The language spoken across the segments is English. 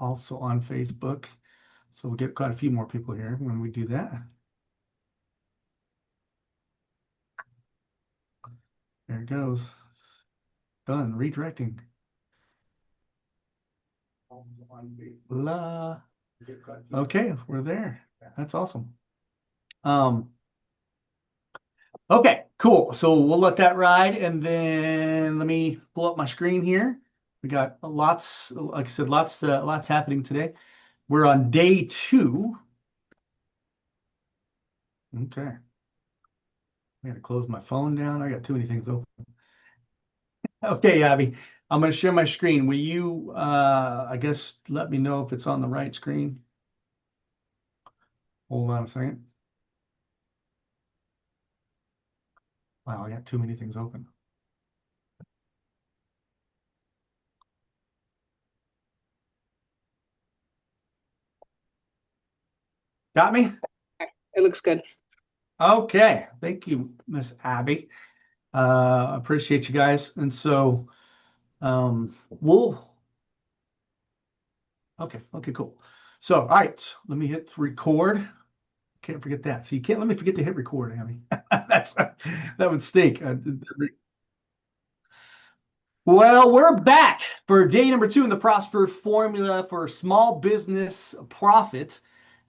also on Facebook. So we'll get quite a few more people here when we do that. There it goes. Done. Redirecting. La. Okay, we're there. That's awesome. Okay, cool. So we'll let that ride, and then let me pull up my screen here. We got lots, like I said, lots happening today. We're on day 2. Okay. I gotta close my phone down. I got too many things open. Okay, Abby, I'm gonna share my screen. Will you, I guess, let me know if it's on the right screen? Hold on a second. Wow, I got too many things open. Got me? It looks good. Okay, thank you, Miss Abby. Appreciate you guys. And so okay, cool. So, all right, let me hit record. Can't forget that. So you can't let me forget to hit record, Abby. That would stink. Well, we're back for day number 2 in the Prosper Formula for Small Business Profit.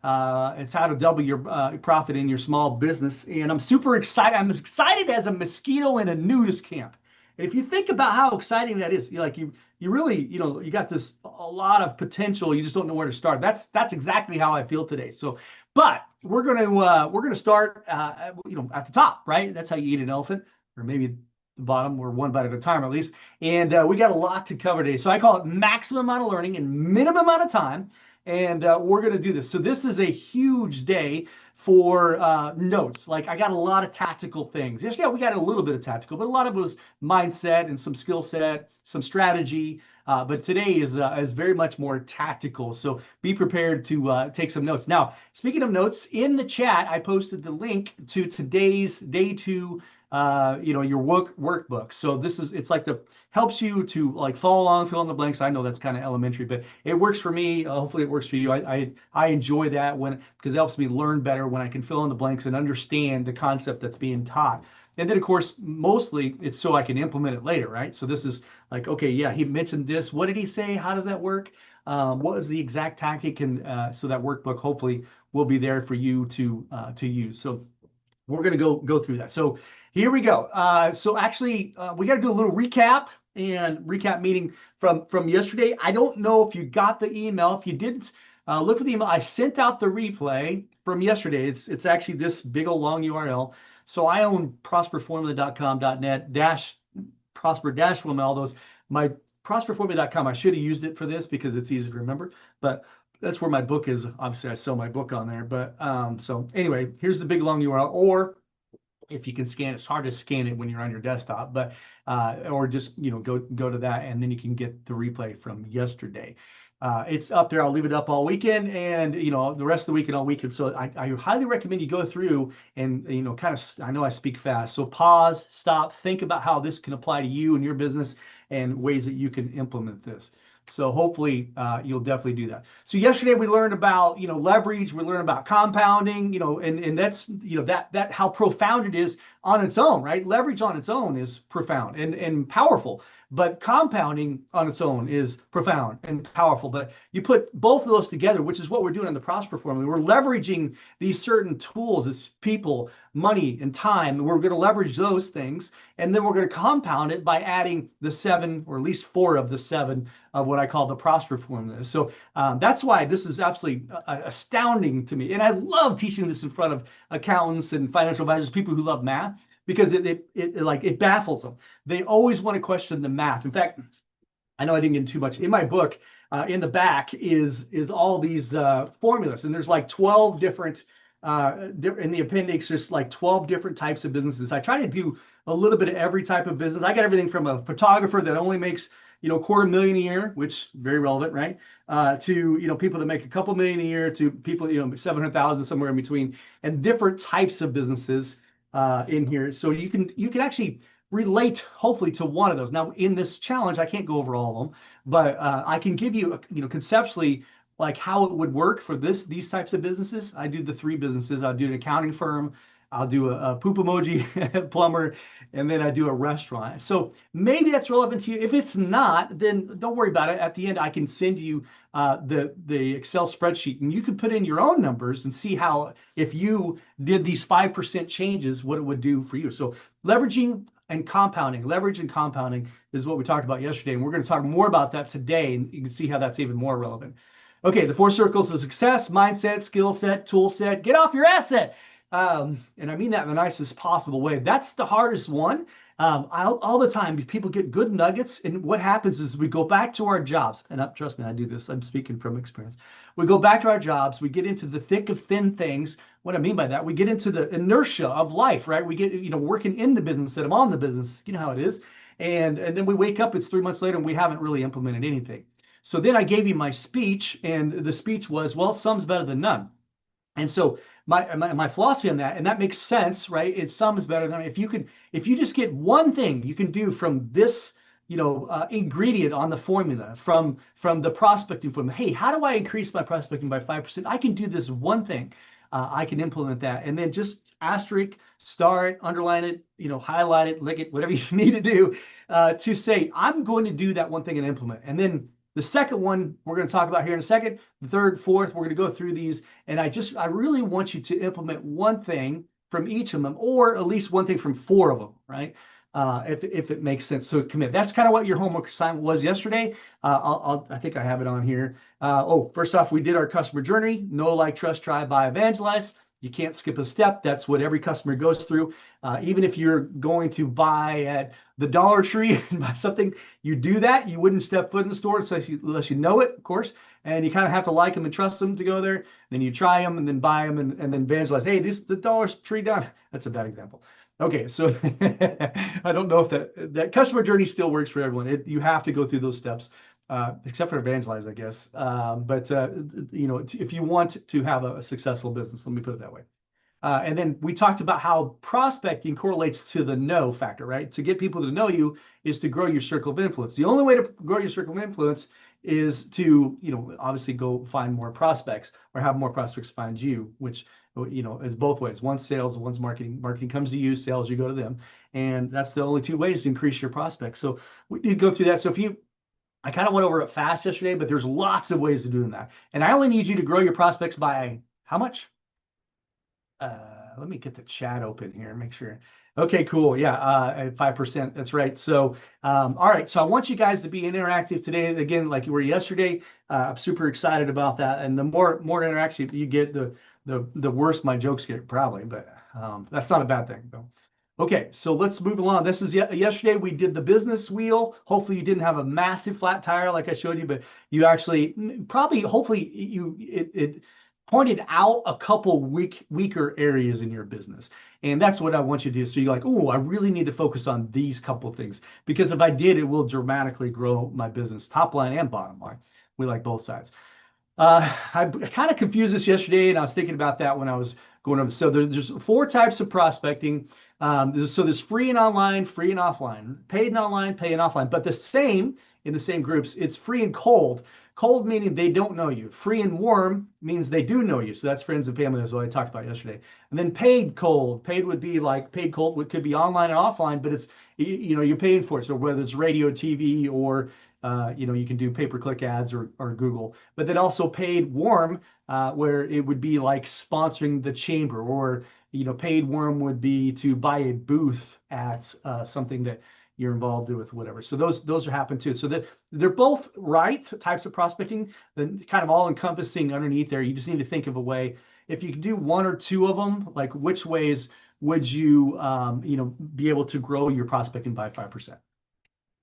It's how to double your profit in your small business. And I'm super excited. I'm as excited as a mosquito in a nudist camp. And if you think about how exciting that is, you really, you got a lot of potential. You just don't know where to start. That's exactly how I feel today. So, but we're gonna start, at the top, right? That's how you eat an elephant, or maybe the bottom, or one bite at a time, at least. And we got a lot to cover today. So I call it maximum amount of learning in minimum amount of time. And we're going to do this. So this is a huge day for notes. Like, I got a lot of tactical things. Yes, yeah, we got a little bit of tactical, but a lot of it was mindset and some skill set, some strategy. But today is very much more tactical. So be prepared to take some notes. Now, speaking of notes, in the chat, I posted the link to today's day 2, your workbook. So it's like helps you to like follow along, fill in the blanks. I know that's kind of elementary, but it works for me. Hopefully it works for you. I enjoy that because it helps me learn better when I can fill in the blanks and understand the concept that's being taught. And then, of course, mostly it's so I can implement it later, right? So this is like, okay, yeah, he mentioned this. What did he say? How does that work? What is the exact tactic? And so that workbook hopefully will be there for you to use. So we're going to go through that. So here we go. So actually, we got to do a little recap meeting from yesterday. I don't know if you got the email. If you didn't, look for the email. I sent out the replay from yesterday. It's actually this big old long URL. So I own prosperformula.com.net prosper-formula, all those. My prosperformula.com, I should have used it for this because it's easy to remember, but that's where my book is. Obviously, I sell my book on there. But so anyway, here's the big long URL. Or if you can scan, it's hard to scan it when you're on your desktop, but or just go to that, and then you can get the replay from yesterday. It's up there. I'll leave it up all weekend, and the rest of the weekend all weekend. So I highly recommend you go through and kind of. I know I speak fast, so pause, stop, think about how this can apply to you and your business, and ways that you can implement this. So hopefully you'll definitely do that. So yesterday we learned about leverage. We learned about compounding. And that's that how profound it is on its own, right? Leverage on its own is profound and powerful, but compounding on its own is profound and powerful. But you put both of those together, which is what we're doing in the Prosper Formula. We're leveraging these certain tools as people, money, and time. We're going to leverage those things, and then we're going to compound it by adding the 7, or at least 4 of the 7 of what I call the Prosper Formula. So that's why this is absolutely astounding to me. And I love teaching this in front of accountants and financial advisors, people who love math, because it baffles them. They always want to question the math. In fact, I know I didn't get too much in my book. In the back is all these formulas, and there's like 12 different. In the appendix, there's like 12 different types of businesses. I try to do a little bit of every type of business. I got everything from a photographer that only makes $250,000 a year, which very relevant, right? To people that make a couple million a year, to people 700,000, somewhere in between, and different types of businesses in here. So you can actually relate hopefully to one of those. Now, in this challenge, I can't go over all of them, but I can give you, conceptually like how it would work for these types of businesses. I do the three businesses. I'll do an accounting firm, I'll do a poop emoji plumber, and then I do a restaurant. So maybe that's relevant to you. If it's not, then don't worry about it. At the end, I can send you the Excel spreadsheet, and you can put in your own numbers and see how, if you did these 5% changes, what it would do for you. So leveraging and compounding, leverage and compounding is what we talked about yesterday, and we're going to talk more about that today, and you can see how that's even more relevant. Okay, the 4 circles of success: mindset, skill set, tool set. Get off your asset. And I mean that in the nicest possible way. That's the hardest one. All the time, people get good nuggets, and what happens is we go back to our jobs. And trust me, I do this. I'm speaking from experience. We go back to our jobs. We get into the thick of thin things. What I mean by that, we get into the inertia of life, right? We get, working in the business instead of on the business. You know how it is. And then we wake up, it's 3 months later, and we haven't really implemented anything. So then I gave you my speech, and the speech was, well, some's better than none. And so my philosophy on that, and that makes sense, right? It's some is better than, if you just get one thing you can do from this, ingredient on the formula, from the prospecting formula. Hey, how do I increase my prospecting by 5%? I can do this one thing. I can implement that, and then just asterisk, star it, underline it, highlight it, lick it, whatever you need to do to say, I'm going to do that one thing and implement. And then the second one we're going to talk about here in a second. The third, fourth, we're going to go through these. And I really want you to implement one thing from each of them, or at least one thing from 4 of them, right? If it makes sense. So commit. That's kind of what your homework assignment was yesterday. I think I have it on here. First off, we did our customer journey: know, like, trust, try, buy, evangelize. You can't skip a step. That's what every customer goes through. Even if you're going to buy at the Dollar Tree and buy something, you do that. You wouldn't step foot in the store unless you know it, of course. And you kind of have to like them and trust them to go there. Then you try them and then buy them and then evangelize. Hey, the Dollar Tree down. That's a bad example. Okay, so I don't know if that customer journey still works for everyone. You have to go through those steps. Except for evangelize, I guess. If you want to have a successful business, let me put it that way. And then we talked about how prospecting correlates to the know factor, right? To get people to know you is to grow your circle of influence. The only way to grow your circle of influence is to, obviously go find more prospects, or have more prospects find you, which, is both ways. One's sales, one's marketing. Marketing comes to you, sales, you go to them. And that's the only 2 ways to increase your prospects. So we did go through that. So I kind of went over it fast yesterday, but there's lots of ways of doing that. And I only need you to grow your prospects by how much? Let me get the chat open here and make sure. Okay, cool. Yeah, 5%. That's right. So, all right. So I want you guys to be interactive today. Again, like you were yesterday. I'm super excited about that. And the more interactive you get, the worse my jokes get, probably. But that's not a bad thing, though. Okay, so let's move along. This is yesterday we did the business wheel. Hopefully you didn't have a massive flat tire like I showed you, but you actually hopefully it pointed out a couple weaker areas in your business. And that's what I want you to do. So you're like, oh, I really need to focus on these couple things, because if I did, it will dramatically grow my business, top line and bottom line. We like both sides. I kind of confused this yesterday, and I was thinking about that when I was going over. So there's 4 types of prospecting. So there's free and online, free and offline, paid and online, paid and offline, but the same in the same groups. It's free and cold. Cold meaning they don't know you. Free and warm means they do know you. So that's friends and family, is what I talked about yesterday. And then paid cold. Paid would be like paid cold, which could be online and offline, but it's, you're paying for it. So whether it's radio, TV, or you can do pay-per-click ads or Google. But then also paid warm, where it would be like sponsoring the chamber, or paid warm would be to buy a booth at something that you're involved with, whatever. So those happen too. So that they're both right types of prospecting, then kind of all encompassing underneath there. You just need to think of a way. If you can do 1 or 2 of them, like which ways would you be able to grow your prospecting by 5%?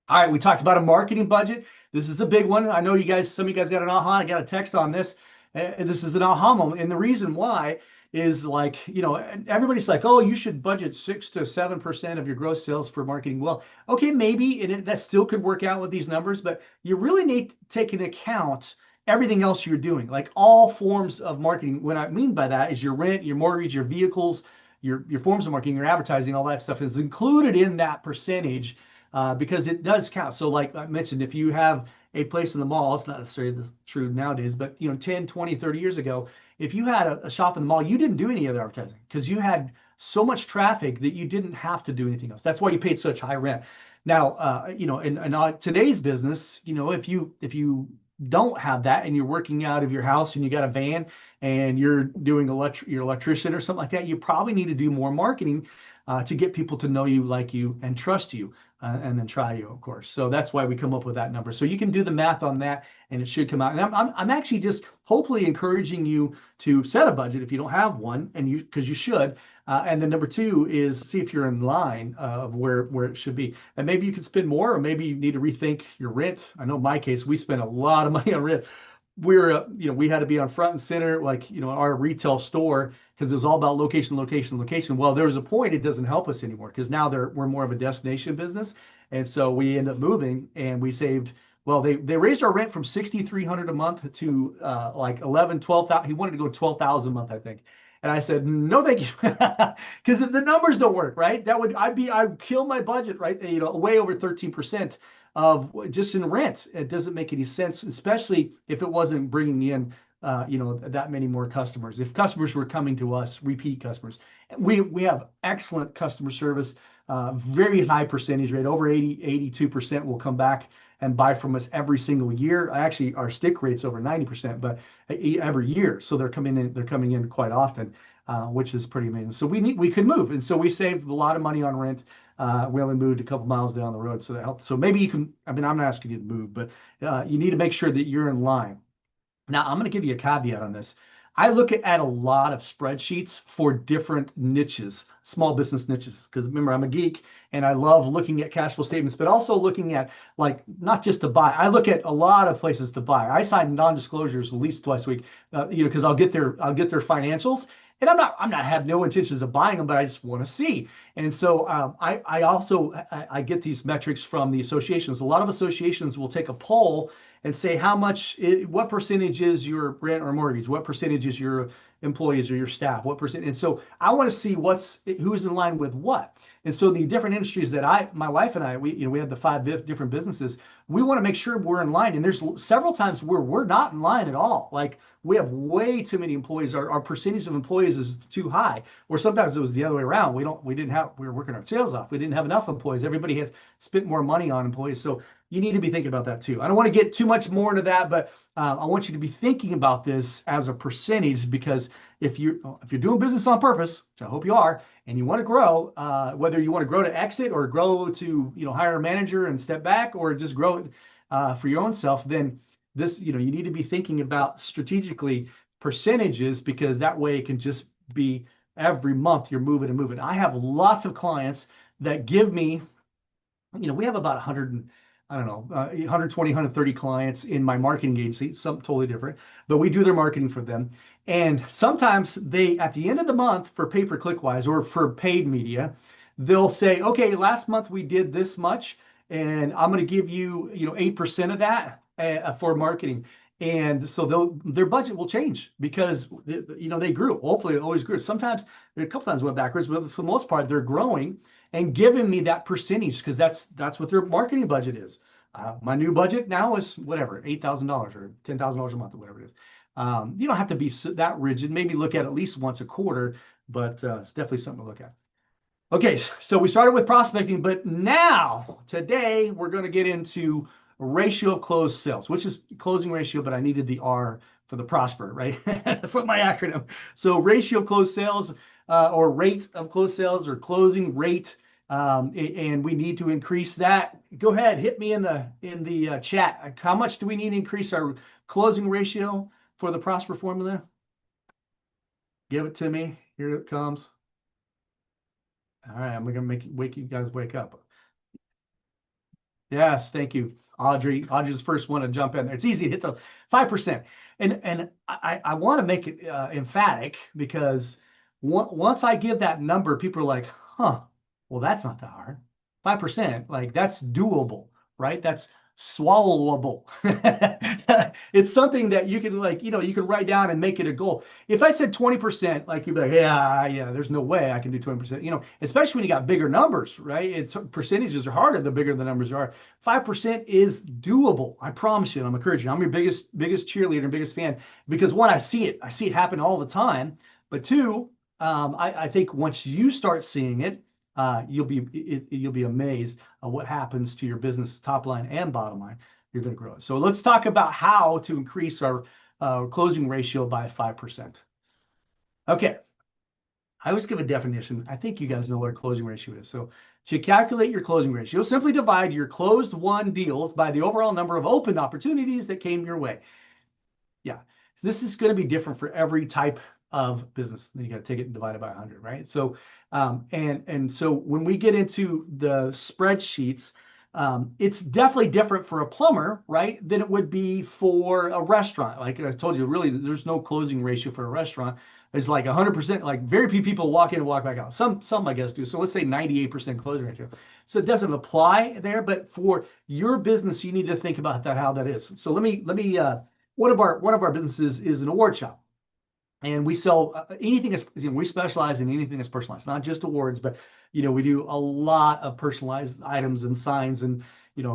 All right, we talked about a marketing budget. This is a big one. I know some of you guys got an aha. I got a text on this. This is an aha moment. And the reason why is, like, everybody's like, oh, you should budget 6 to 7% of your gross sales for marketing. Well, okay, maybe that still could work out with these numbers, but you really need to take into account everything else you're doing, like all forms of marketing. What I mean by that is your rent, your mortgage, your vehicles, your forms of marketing, your advertising, all that stuff is included in that percentage because it does count. So like I mentioned, if you have a place in the mall, it's not necessarily true nowadays, but 10, 20, 30 years ago, if you had a shop in the mall, you didn't do any other advertising because you had so much traffic that you didn't have to do anything else. That's why you paid such high rent. Now, in today's business, if you don't have that and you're working out of your house and you got a van and you're doing your electrician or something like that, you probably need to do more marketing to get people to know you, like you, and trust you, and then try you, of course. So that's why we come up with that number. So you can do the math on that, and it should come out. And I'm actually just hopefully encouraging you to set a budget if you don't have one, and because you should. And then number two is see if you're in line of where it should be. And maybe you can spend more, or maybe you need to rethink your rent. I know in my case, we spent a lot of money on rent. We had to be on front and center, like, our retail store, because it was all about location, location, location. Well, there was a point it doesn't help us anymore because now we're more of a destination business. And so we end up moving and we saved, well, they raised our rent from $6,300 a month to like 11, 12,000. He wanted to go 12,000 a month, I think. And I said, no, thank you, because the numbers don't work, right? I'd kill my budget, right? Way over 13% of just in rent. It doesn't make any sense, especially if it wasn't bringing in, that many more customers. If customers were coming to us, repeat customers, we have excellent customer service, very high percentage rate, over 82% will come back and buy from us every single year. Actually, our stick rate's over 90%, but every year. So they're coming in quite often, which is pretty amazing. So we could move. And so we saved a lot of money on rent. We only moved a couple miles down the road, so that helped. So maybe you can, I'm not asking you to move, but you need to make sure that you're in line. Now, I'm going to give you a caveat on this. I look at a lot of spreadsheets for different niches, small business niches, because remember, I'm a geek and I love looking at cash flow statements, but also looking at, like, not just to buy. I look at a lot of places to buy. I sign non-disclosures at least twice a week, because I'll get their financials. And I have no intentions of buying them, but I just want to see. And so I also get these metrics from the associations. A lot of associations will take a poll and say what percentage is your rent or mortgage, what percentage is your employees or your staff, what percent. And so I want to see who's in line with what. And so the different industries that my wife and I, we have the 5 different businesses. We want to make sure we're in line. And there's several times where we're not in line at all. Like, we have way too many employees. Our percentage of employees is too high. Or sometimes it was the other way around. We were working our tails off. We didn't have enough employees. Everybody has spent more money on employees. So you need to be thinking about that too. I don't want to get too much more into that, but I want you to be thinking about this as a percentage, because if you're doing business on purpose, which I hope you are, and you want to grow, whether you want to grow to exit or grow to hire a manager and step back, or just grow it for your own self, then this you need to be thinking about strategically percentages, because that way it can just be every month you're moving and moving. I have lots of clients that give me, we have about 120, 130 clients in my marketing agency, something totally different, but we do their marketing for them. And sometimes they, at the end of the month, for pay-per-click wise or for paid media, they'll say, okay, last month we did this much, and I'm going to give you, 8% of that for marketing. And so their budget will change because they grew. Hopefully, it always grew. Sometimes, a couple times went backwards, but for the most part, they're growing and giving me that percentage, because that's what their marketing budget is. My new budget now is whatever, $8,000 or $10,000 a month or whatever it is. You don't have to be that rigid. Maybe look at least once a quarter, but it's definitely something to look at. Okay, so we started with prospecting, but now today we're going to get into ratio of closed sales, which is closing ratio, but I needed the R for the prosper, right? For my acronym. So ratio of closed sales, or rate of closed sales, or closing rate, and we need to increase that. Go ahead, hit me in the chat. How much do we need to increase our closing ratio for the prosper formula? Give it to me. Here it comes. All right, I'm gonna wake you guys wake up. Yes, thank you, Audrey. Audrey's the first one to jump in there. It's easy to hit the 5%, and I want to make it emphatic, because once I give that number, people are like, huh, well, that's not that hard. 5%, like, that's doable, right? That's swallowable. It's something that you can like, you can write down and make it a goal. If I said 20%, like you'd be like, yeah, there's no way I can do 20%, especially when you got bigger numbers, right? It's percentages are harder the bigger the numbers are. 5% is doable. I promise you, and I'm encouraging you. I'm your biggest cheerleader and biggest fan because one, I see it happen all the time. But two, I think once you start seeing it, you'll be amazed at what happens to your business top line and bottom line. You're going to grow it. So let's talk about how to increase our closing ratio by 5%. Okay. I always give a definition. I think you guys know what a closing ratio is. So to calculate your closing ratio, simply divide your closed won deals by the overall number of open opportunities that came your way. Yeah, this is going to be different for every type of business. Then you got to take it and divide it by 100, right? So, and so when we get into the spreadsheets, it's definitely different for a plumber, right, than it would be for a restaurant. Like I told you, really, there's no closing ratio for a restaurant. It's like 100%. Like very few people walk in and walk back out. Some I guess do. So let's say 98% closing ratio. So it doesn't apply there, but for your business, you need to think about that, how that is. So let me one of our businesses is an award shop, and we sell anything. We specialize in anything that's personalized, not just awards, but we do a lot of personalized items and signs, and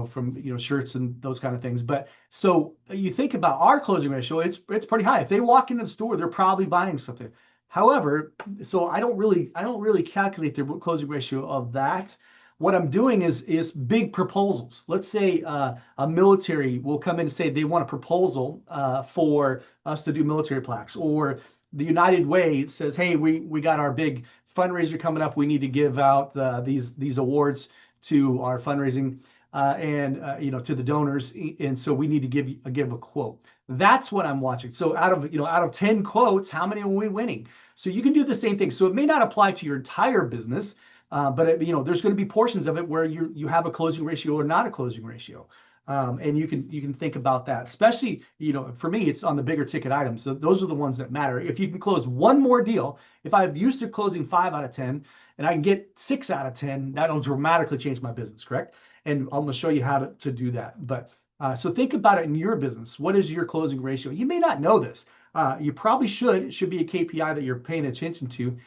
from shirts and those kind of things. But so you think about our closing ratio, it's pretty high. If they walk into the store, they're probably buying something. However, so I don't really calculate the closing ratio of that. What I'm doing is big proposals. Let's say a military will come in and say they want a proposal for us to do military plaques, or the United Way says, hey, we got our big fundraiser coming up. We need to give out these awards to our fundraising and to the donors, and so we need to give a quote. That's what I'm watching. So out of 10 quotes, how many are we winning? So you can do the same thing. So it may not apply to your entire business. But there's going to be portions of it where you have a closing ratio or not a closing ratio, and you can think about that. Especially for me, it's on the bigger ticket items. So those are the ones that matter. If you can close one more deal, if I'm used to closing 5 out of 10, and I can get 6 out of 10, that'll dramatically change my business. Correct? And I'm going to show you how to do that. But so think about it in your business. What is your closing ratio? You may not know this. You probably should. It should be a KPI that you're paying attention to.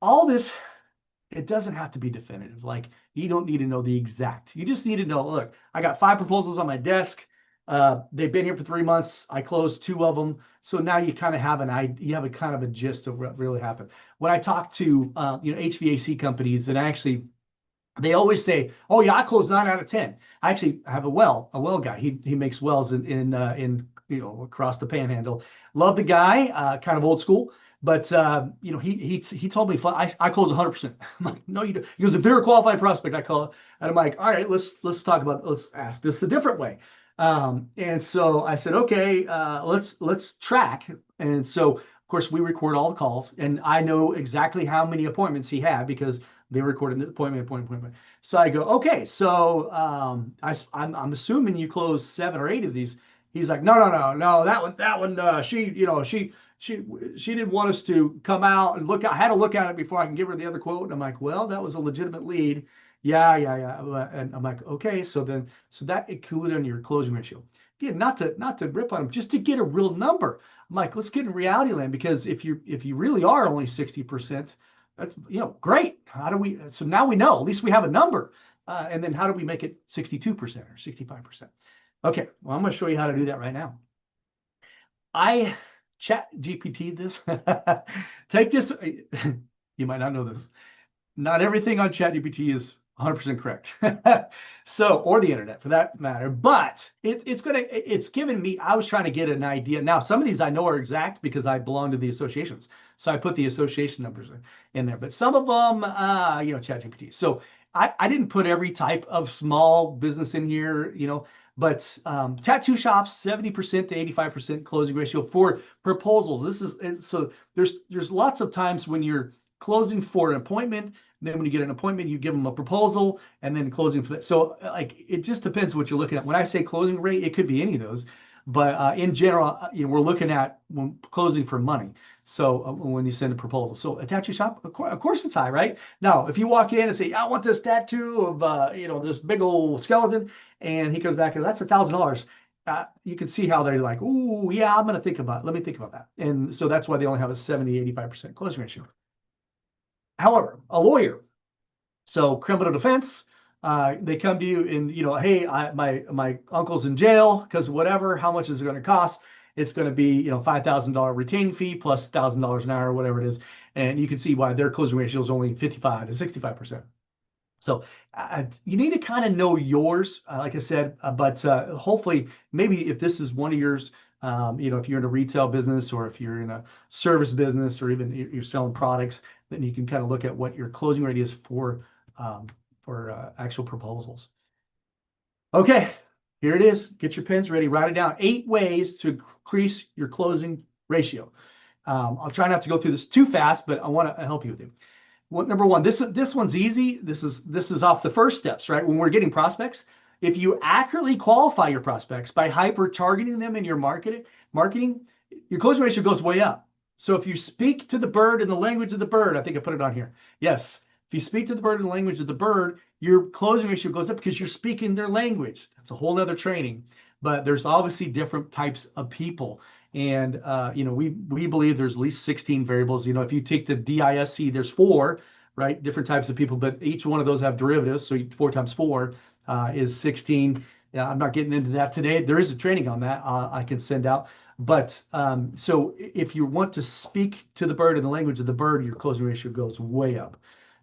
All this. It doesn't have to be definitive. Like you don't need to know the exact. You just need to know, look, I got 5 proposals on my desk. They've been here for 3 months. I closed 2 of them. So now you kind of have you have a kind of a gist of what really happened. When I talk to HVAC companies, and they always say, oh yeah, I closed 9 out of 10. I actually have a well guy. He makes wells in across the panhandle. Love the guy, kind of old school. But he told me I close 100%. I'm like, no, you don't. He goes, if they're a qualified prospect, I call it. And I'm like, all right, let's talk about, let's ask this a different way. And so I said, okay, let's track. And so of course we record all the calls, and I know exactly how many appointments he had because they recorded the appointment. So I go, okay, so I'm assuming you closed 7 or 8 of these. He's like, no, that one, she didn't want us to come out and look. I had to look at it before I can give her the other quote. And I'm like, well, that was a legitimate lead. Yeah. And I'm like, okay, so that included on your closing ratio. Again, not to rip on them, just to get a real number. I'm like, let's get in reality land, because if you really are only 60%, that's great. How do we? So now we know. At least we have a number. And then how do we make it 62% or 65%? Okay, well, I'm going to show you how to do that right now. I chat GPT this. Take this. You might not know this. Not everything on chat GPT is 100% correct. So, or the internet for that matter, but it's given me, I was trying to get an idea. Now, some of these I know are exact because I belong to the associations. So I put the association numbers in there, but some of them, chat GPT. So I didn't put every type of small business in here, but tattoo shops, 70% to 85% closing ratio for proposals. So there's lots of times when you're closing for an appointment. Then when you get an appointment, you give them a proposal, and then closing for that. So like it just depends what you're looking at. When I say closing rate, it could be any of those, but in general, we're looking at closing for money. So when you send a proposal, so a tattoo shop, of course it's high, right? Now, if you walk in and say, I want this tattoo of this big old skeleton, And he comes back and that's $1,000. You can see how they're like, "Ooh, yeah, I'm going to think about it. Let me think about that." And so that's why they only have a 70, 85% closing ratio. However, a lawyer, so criminal defense, they come to you and, hey, my uncle's in jail because whatever. How much is it going to cost? It's going to be, $5,000 retaining fee plus $1,000 an hour, whatever it is. And you can see why their closing ratio is only 55 to 65%. So you need to kind of know yours, like I said, but hopefully maybe if this is one of yours, if you're in a retail business or if you're in a service business or even you're selling products, then you can kind of look at what your closing rate is for actual proposals. Okay, here it is. Get your pens ready. Write it down. 8 ways to increase your closing ratio. I'll try not to go through this too fast, but I want to help you with it. Number one, this one's easy. This is off the first steps, right? When we're getting prospects, if you accurately qualify your prospects by hyper targeting them in your marketing, your closing ratio goes way up. So if you speak to the bird in the language of the bird, I think I put it on here. Yes, if you speak to the bird in the language of the bird, your closing ratio goes up because you're speaking their language. That's a whole nother training. But there's obviously different types of people. And we believe there's at least 16 variables. If you take the DISC, there's 4, right? Different types of people, but each one of those have derivatives. So 4 times 4 is 16. I'm not getting into that today. There is a training on that I can send out. But so if you want to speak to the bird in the language of the bird, your closing ratio goes way up.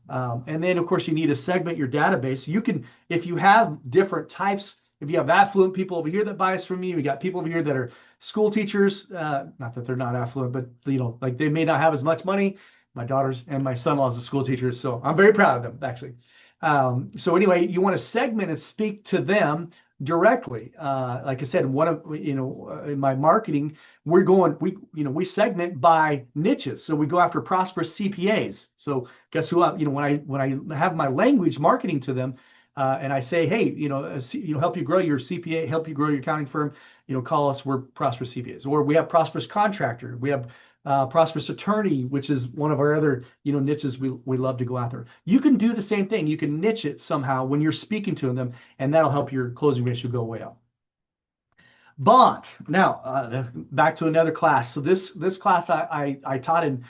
And then, of course, you need to segment your database. You can, if you have different types, if you have affluent people over here that buy from you, we got people over here that are school teachers, not that they're not affluent, but like they may not have as much money. My daughters and my son-in-laws are school teachers, so I'm very proud of them, actually. So anyway, you want to segment and speak to them directly. Like I said, in my marketing, we segment by niches. So we go after prosperous CPAs. So guess who? When I have my language marketing to them, and I say, hey, help you grow your CPA, help you grow your accounting firm, call us. We're prosperous CPAs. Or we have prosperous contractor. We have prosperous attorney, which is one of our other niches we love to go after. You can do the same thing. You can niche it somehow when you're speaking to them, and that'll help your closing ratio go way up. Bond. Now, back to another class. So this class I taught in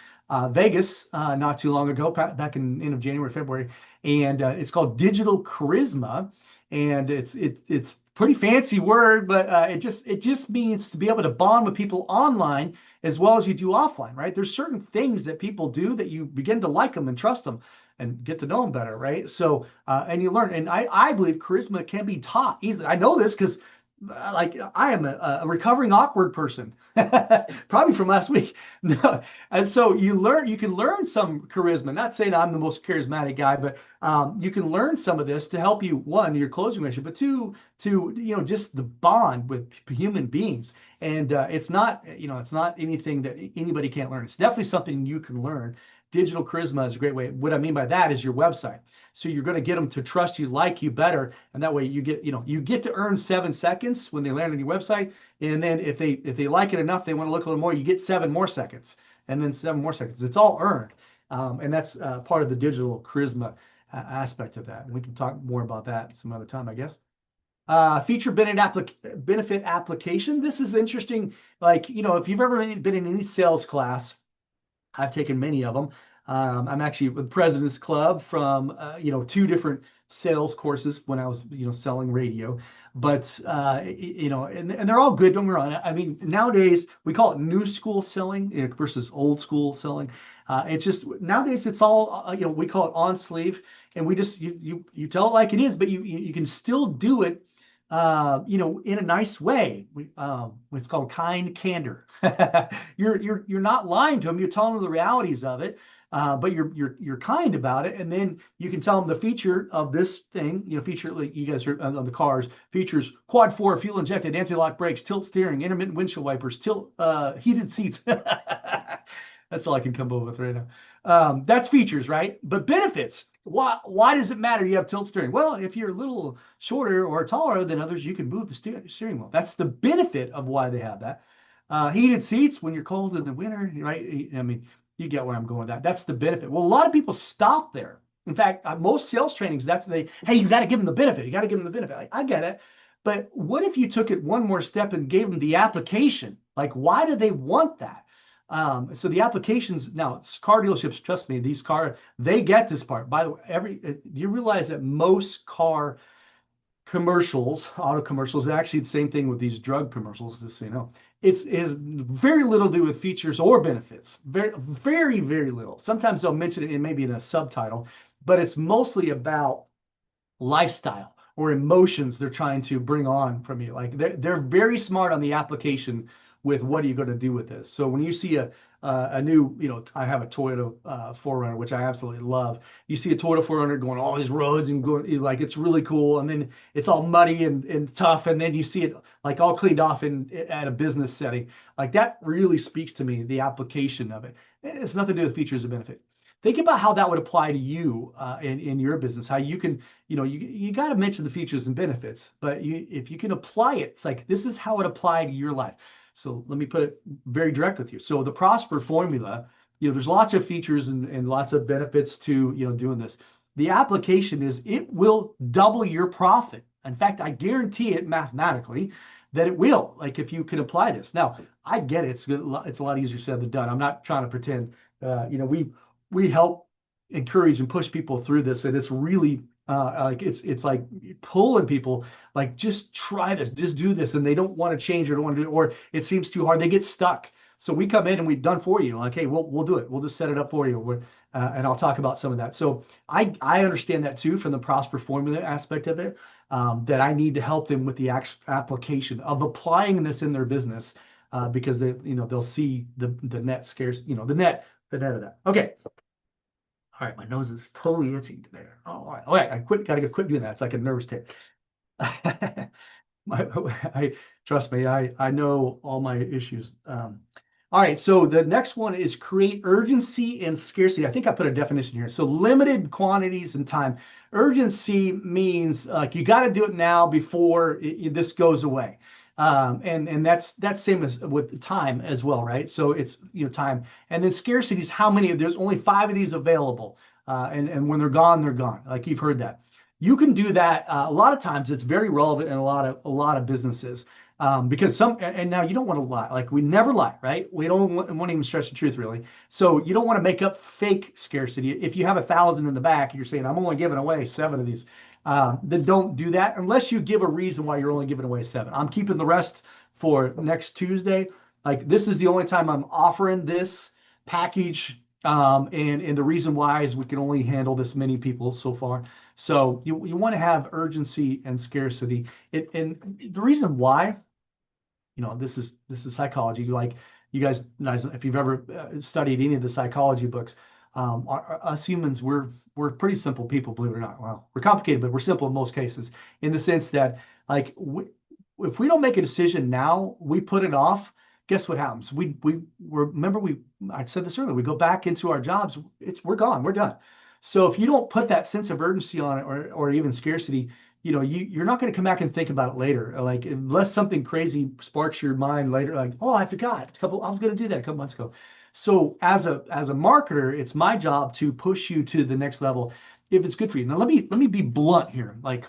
Vegas not too long ago, back in end of January, February, and it's called Digital Charisma, and it's pretty fancy word, but it just means to be able to bond with people online as well as you do offline, right? There's certain things that people do that you begin to like them and trust them and get to know them better, right? So and you learn, and I believe charisma can be taught easily. I know this because like I am a recovering awkward person, probably from last week. No. And so you can learn some charisma. Not saying I'm the most charismatic guy, but you can learn some of this to help you, one, your closing ratio, but two, to just the bond with human beings. And it's not anything that anybody can't learn. It's definitely something you can learn. Digital charisma is a great way. What I mean by that is your website. So you're going to get them to trust you, like you better, and that way you get to earn 7 seconds when they land on your website, and then if they like it enough, they want to look a little more, you get 7 more seconds, and then 7 more seconds. It's all earned, and that's part of the digital charisma aspect of that. And we can talk more about that some other time, I guess. Feature benefit application. This is interesting. Like if you've ever been in any sales class, I've taken many of them. I'm actually with President's Club from 2 different sales courses when I was selling radio, but and they're all good. Don't get me wrong. I mean, nowadays we call it new school selling versus old school selling. It's just nowadays it's all we call it on sleeve, and we just you tell it like it is, but you can still do it in a nice way. It's called kind candor. You're not lying to them. You're telling them the realities of it, but you're kind about it. And then you can tell them the feature of this thing. Feature like you guys are on the cars. Features quad 4 fuel injected anti-lock brakes, tilt steering, intermittent windshield wipers, heated seats. That's all I can come up with right now. That's features, right? But benefits. Why does it matter you have tilt steering? Well, if you're a little shorter or taller than others, you can move the steering wheel. That's the benefit of why they have that. Heated seats when you're cold in the winter, right? I mean, you get where I'm going with that. That's the benefit. Well, a lot of people stop there. In fact, most sales trainings, hey, you got to give them the benefit. You got to give them the benefit. I get it. But what if you took it one more step and gave them the application? Like, why do they want that? So the applications now, car dealerships, trust me, they get this part. By the way, do you realize that most car commercials, auto commercials, actually the same thing with these drug commercials, just so you know, it's is very little to do with features or benefits. Very, very, very little. Sometimes they'll mention it in maybe in a subtitle, but it's mostly about lifestyle or emotions they're trying to bring on from you. Like they're very smart on the application with what are you going to do with this. So when you see a new, I have a Toyota 4Runner, which I absolutely love. You see a Toyota 4Runner going all these roads and going like it's really cool, and then it's all muddy and tough, and then you see it like all cleaned off at a business setting. Like that really speaks to me, the application of it. It's nothing to do with features or benefit. Think about how that would apply to you in your business. How you can, you got to mention the features and benefits, but if you can apply it, it's like this is how it applied to your life. So let me put it very direct with you. So the Prosper formula, there's lots of features and lots of benefits to, doing this. The application is it will double your profit. In fact, I guarantee it mathematically that it will, like if you can apply this. Now, I get it. It's a lot easier said than done. I'm not trying to pretend, we help encourage and push people through this, and it's really like it's like pulling people like just try this, just do this, and they don't want to change or don't want to do it, or it seems too hard, they get stuck. So we come in and we've done for you, like, hey, we'll do it, we'll just set it up for you. And I'll talk about some of that. So I understand that too from the Prosper formula aspect of it, that I need to help them with the application of applying this in their business, because they'll see the net scares, the net of that. Okay. All right, my nose is totally itchy today. Oh, all right. All right, gotta quit doing that. It's like a nervous tick. Trust me, I know all my issues. All right, so the next one is create urgency and scarcity. I think I put a definition here. So limited quantities and time. Urgency means like you got to do it now before this goes away. And that's same as with time as well, right? So it's time, and then scarcity is how many. There's only 5 of these available, and when they're gone, they're gone. Like you've heard that. You can do that a lot of times. It's very relevant in a lot of businesses, because and now you don't want to lie. Like we never lie, right? We don't want to even stretch the truth really. So you don't want to make up fake scarcity. If you have 1,000 in the back, you're saying I'm only giving away 7 of these. Then don't do that unless you give a reason why you're only giving away 7. I'm keeping the rest for next Tuesday. Like this is the only time I'm offering this package. And the reason why is we can only handle this many people so far. So you want to have urgency and scarcity. And the reason why, this is psychology. Like you guys, if you've ever studied any of the psychology books, us humans, we're pretty simple people, believe it or not. Well, we're complicated, but we're simple in most cases, in the sense that like if we don't make a decision now, we put it off. Guess what happens? I said this earlier. We go back into our jobs. We're gone. We're done. So if you don't put that sense of urgency on it, or even scarcity, you're not going to come back and think about it later. Like unless something crazy sparks your mind later, like, oh, I forgot. I was going to do that a couple months ago. So as a marketer, it's my job to push you to the next level if it's good for you. Now let me be blunt here. Like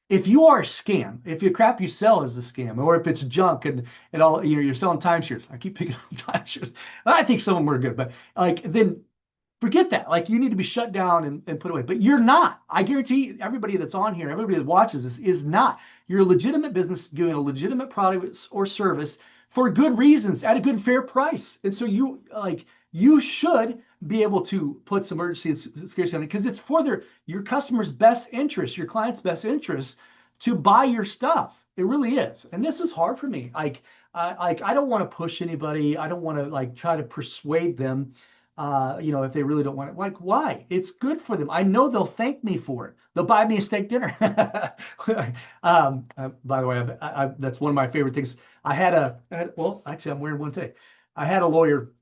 if you are a scam, if your crap you sell is a scam, or if it's junk and all, you're selling timeshares. I keep picking on timeshares. I think some of them are good, but like then forget that. Like you need to be shut down and put away. But you're not. I guarantee everybody that's on here, everybody that watches this is not. You're a legitimate business doing a legitimate product or service for good reasons at a good fair price. And so you should be able to put some urgency and scarcity on it because it's for your customer's best interest, your client's best interest to buy your stuff. It really is. And this was hard for me. I don't want to push anybody. I don't want to like try to persuade them. If they really don't want it, like why? It's good for them. I know they'll thank me for it. They'll buy me a steak dinner. By the way, that's one of my favorite things. Well, actually, I'm wearing one today. I had a lawyer.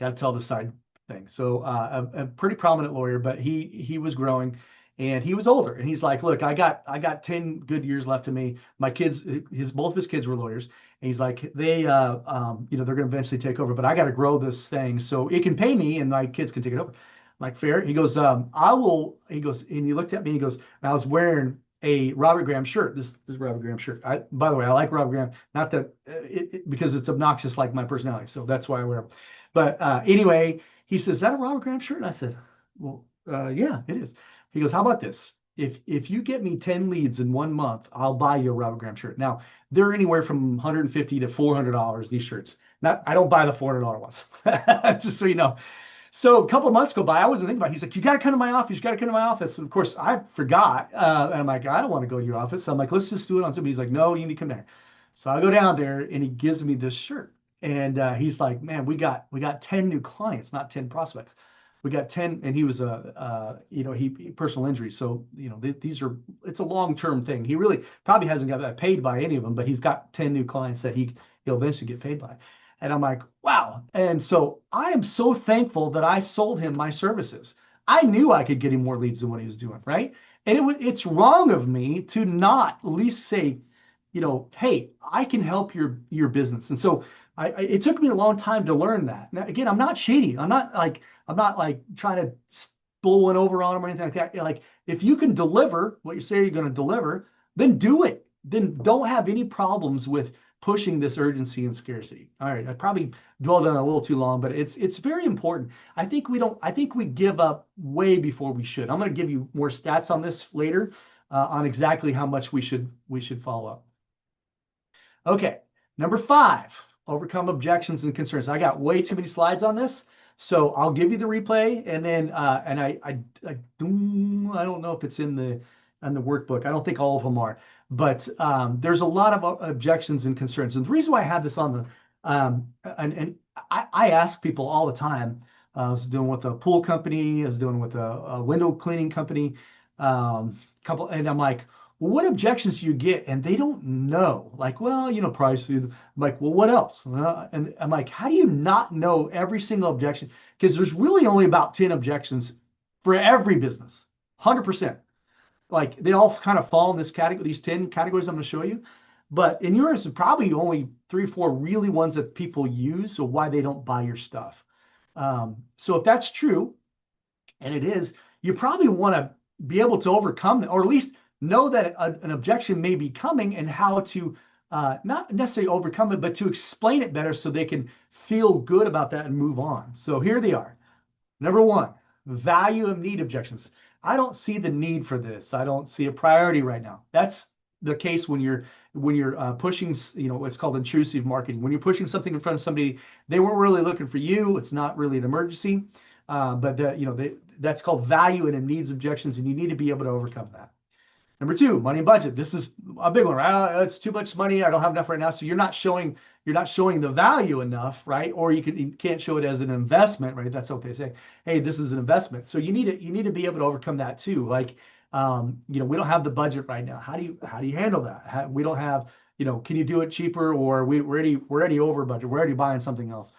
Got to tell the side thing. So a pretty prominent lawyer, but he was growing, and he was older, and he's like, look, I got 10 good years left of me. My kids, both of his kids were lawyers. And he's like, they're going to eventually take over, but I got to grow this thing so it can pay me and my kids can take it over. like, fair. He goes, he goes, and he looked at me, he goes, and I was wearing a Robert Graham shirt. This Robert Graham shirt. By the way, I like Robert Graham, not that because it's obnoxious like my personality. So that's why I wear them. But anyway, he says, is that a Robert Graham shirt? And I said, well, yeah, it is. He goes, how about this? If you get me 10 leads in 1 month, I'll buy you a Robert Graham shirt. Now, they're anywhere from $150 to $400, these shirts. Not, I don't buy the $400 ones, just so you know. So a couple of months go by, I wasn't thinking about it. He's like, you got to come to my office. You got to come to my office. And of course, I forgot. And I'm like, I don't want to go to your office. So I'm like, let's just do it on Zoom. He's like, no, you need to come there. So I go down there and he gives me this shirt. And he's like, man, we got 10 new clients, not 10 prospects. We got 10, and he was he personal injury. So, these are, it's a long-term thing. He really probably hasn't got that paid by any of them, but he's got 10 new clients that he'll eventually get paid by. And I'm like, wow. And so I am so thankful that I sold him my services. I knew I could get him more leads than what he was doing, right? And it's wrong of me to not at least say, hey, I can help your business. And so it took me a long time to learn that. Now, again, I'm not shady. I'm not like trying to pull one over on them or anything like that. Like, if you can deliver what you say you're going to deliver, then do it. Then don't have any problems with pushing this urgency and scarcity. All right, I probably dwelled on it a little too long, but it's very important. I think we give up way before we should. I'm going to give you more stats on this later, on exactly how much we should follow up. Okay, number 5, overcome objections and concerns. I got way too many slides on this, so I'll give you the replay, and then I don't know if it's in the workbook. I don't think all of them are, but there's a lot of objections and concerns. And the reason why I have this on the and I ask people all the time. I was doing with a pool company. I was doing with a window cleaning company. Couple, and I'm like, well, what objections do you get? And they don't know. Like, well, price. I'm like, well, what else? And I'm like, how do you not know every single objection? Because there's really only about 10 objections for every business, 100%. Like, they all kind of fall in this category, these 10 categories I'm going to show you. But in yours, probably only 3 or 4 really ones that people use, so why they don't buy your stuff. So if that's true, and it is, you probably want to be able to overcome it, or at least know that an objection may be coming and how to not necessarily overcome it, but to explain it better so they can feel good about that and move on. So here they are. Number 1, value and need objections. I don't see the need for this. I don't see a priority right now. That's the case when you're pushing, what's called intrusive marketing. When you're pushing something in front of somebody, they weren't really looking for you. It's not really an emergency, but that's called value and needs objections, and you need to be able to overcome that. Number 2, money and budget. This is a big one, right? It's too much money. I don't have enough right now. So you're not showing the value enough, right? Or you can't show it as an investment, right? That's what they say. Hey, this is an investment. So you need to be able to overcome that too. Like, we don't have the budget right now. How do you handle that? We don't have, can you do it cheaper, or we're already over budget. We're already buying something else.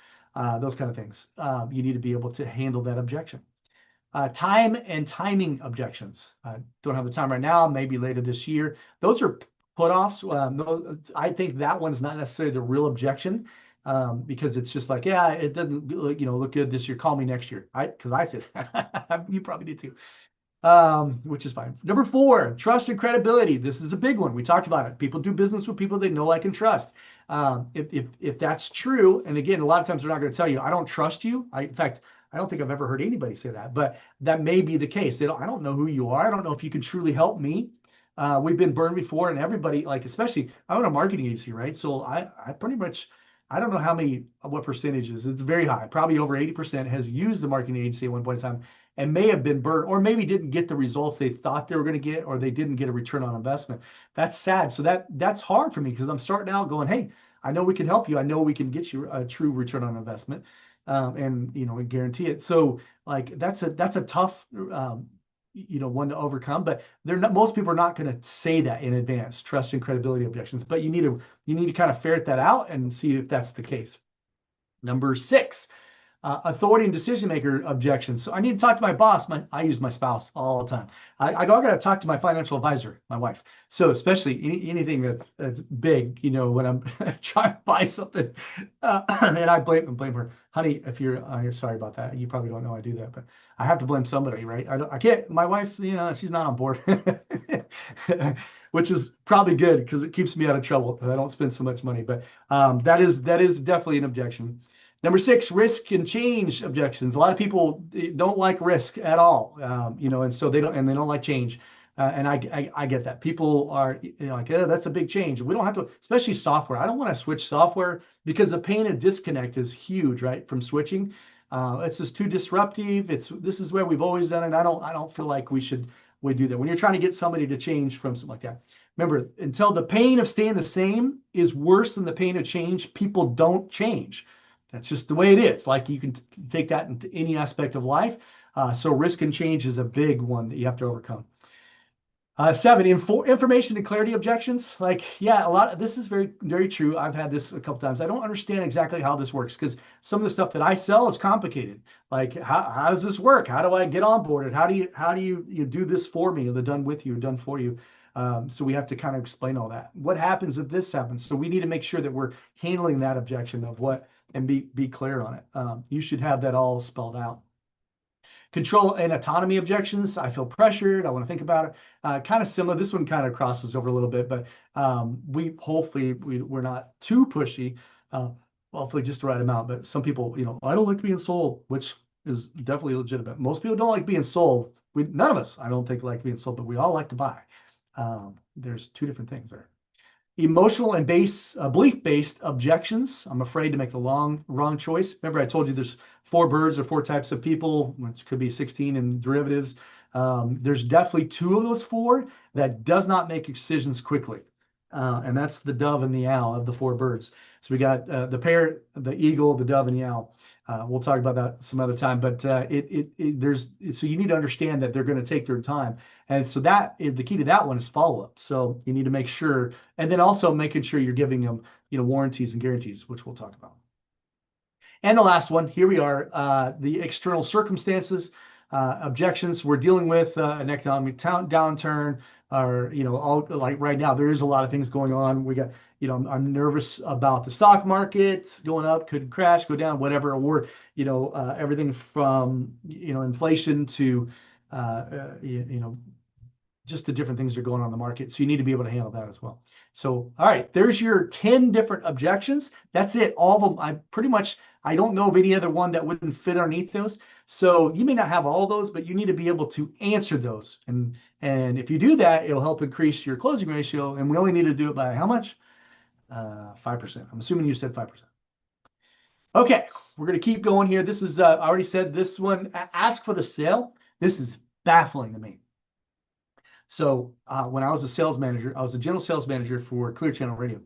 Those kind of things. You need to be able to handle that objection. Time and timing objections. Don't have the time right now, maybe later this year. Those are put-offs. I think that one's not necessarily the real objection, because it's just like, yeah, it doesn't look good this year. Call me next year. Because I said, you probably did too, which is fine. Number 4, trust and credibility. This is a big one. We talked about it. People do business with people they know, like, and trust. If that's true, and again, a lot of times they're not going to tell you, I don't trust you. In fact, I don't think I've ever heard anybody say that, but that may be the case. I don't know who you are. I don't know if you can truly help me. We've been burned before, and everybody, like, especially, I own a marketing agency, right? So I pretty much, I don't know what percentages. It's very high. Probably over 80% has used the marketing agency at one point in time and may have been burned, or maybe didn't get the results they thought they were going to get, or they didn't get a return on investment. That's sad. So that's hard for me, because I'm starting out going, hey, I know we can help you. I know we can get you a true return on investment. And guarantee it. So, like, that's a tough one to overcome, but most people are not going to say that in advance, trust and credibility objections, but you need to kind of ferret that out and see if that's the case. Number 6, Authority and decision maker objections. So I need to talk to my boss. I use my spouse all the time. I got to talk to my financial advisor, my wife. So especially anything that's big, when I'm trying to buy something, and I blame her, honey. If you're sorry about that, you probably don't know I do that, but I have to blame somebody, right? I can't. My wife, she's not on board, which is probably good because it keeps me out of trouble. I don't spend so much money, but that is definitely an objection. Number 6, risk and change objections. A lot of people don't like risk at all, and so they don't like change. And I get that. People are like, that's a big change. We don't have to, especially software. I don't want to switch software because the pain of disconnect is huge, right? From switching, it's just too disruptive. This is where we've always done it. I don't feel like we do that. When you're trying to get somebody to change from something like that, remember, until the pain of staying the same is worse than the pain of change, people don't change. That's just the way it is. Like you can take that into any aspect of life. So risk and change is a big one that you have to overcome. 7, information and clarity objections. Like, yeah, this is very, very true. I've had this a couple times. I don't understand exactly how this works because some of the stuff that I sell is complicated. Like, how does this work? How do I get onboarded? How do you do this for me? Or the done with you, done for you. So we have to kind of explain all that. What happens if this happens? So we need to make sure that we're handling that objection of what and be clear on it. You should have that all spelled out. Control and autonomy objections. I feel pressured. I want to think about it. Kind of similar. This one kind of crosses over a little bit, but we're not too pushy. Hopefully just the right amount. But some people, I don't like being sold, which is definitely legitimate. Most people don't like being sold. None of us, I don't think, like being sold, but we all like to buy. There's two different things there. Emotional and belief-based objections. I'm afraid to make the wrong choice. Remember, I told you there's 4 birds or 4 types of people, which could be 16 in derivatives. There's definitely 2 of those 4 that does not make decisions quickly. And that's the dove and the owl of the 4 birds. So we got the parrot, the eagle, the dove, and the owl. We'll talk about that some other time, but so you need to understand that they're going to take their time. And so that is the key to that one is follow-up. So you need to make sure, and then also making sure you're giving them, warranties and guarantees, which we'll talk about. And the last one, here we are, the external circumstances, objections. We're dealing with an economic downturn, or, all like right now, there is a lot of things going on. We got, I'm nervous about the stock market going up, could crash, go down, whatever, or, everything from, inflation to, just the different things that are going on in the market. So you need to be able to handle that as well. So, all right, there's your 10 different objections. That's it. All of them. I don't know of any other one that wouldn't fit underneath those. So you may not have all those, but you need to be able to answer those. And if you do that, it'll help increase your closing ratio. And we only need to do it by how much? 5%. I'm assuming you said 5%. Okay, we're going to keep going here. This is, I already said this one, ask for the sale. This is baffling to me. So when I was a sales manager, I was a general sales manager for Clear Channel Radio.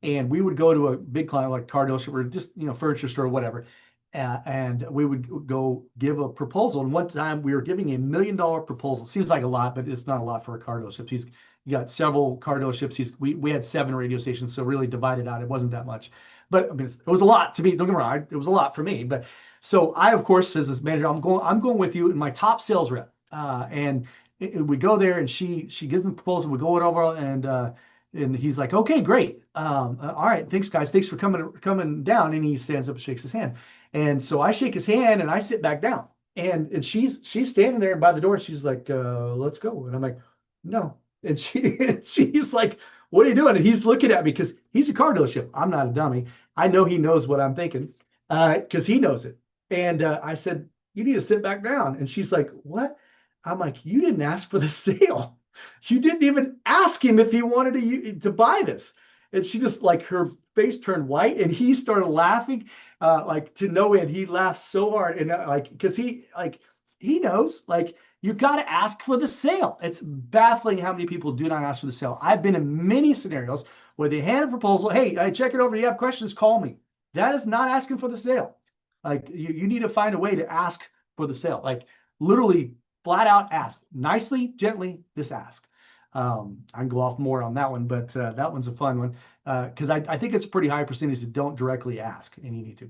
And we would go to a big client like car dealership or just, furniture store or whatever. And we would go give a proposal. And one time we were giving a $1 million proposal. Seems like a lot, but it's not a lot for a car dealership. He's got several car dealerships. We had 7 radio stations, so really divided out. It wasn't that much. But I mean, it was a lot to me. Don't get me wrong. It was a lot for me. But so I, of course, as this manager, I'm going with you and my top sales rep. We go there and she gives them the proposal. We go over and he's like, okay, great. All right, thanks guys. Thanks for coming down. And he stands up and shakes his hand. And so I shake his hand and I sit back down. And she's standing there by the door. She's like, let's go. And I'm like, no. And she's like, what are you doing? And he's looking at me because he's a car dealership. I'm not a dummy. I know he knows what I'm thinking because he knows it. And I said, you need to sit back down. And she's like, what? I'm like, you didn't ask for the sale. You didn't even ask him if he wanted to buy this. And she just, like, her face turned white and he started laughing like to no end. He laughed so hard and because he knows, like, you got to ask for the sale. It's baffling how many people do not ask for the sale. I've been in many scenarios where they hand a proposal. Hey, I check it over. You have questions, call me. That is not asking for the sale. Like, you need to find a way to ask for the sale. Like, literally flat out ask. Nicely, gently, just ask. I can go off more on that one, but that one's a fun one because I think it's a pretty high percentage that don't directly ask, and you need to.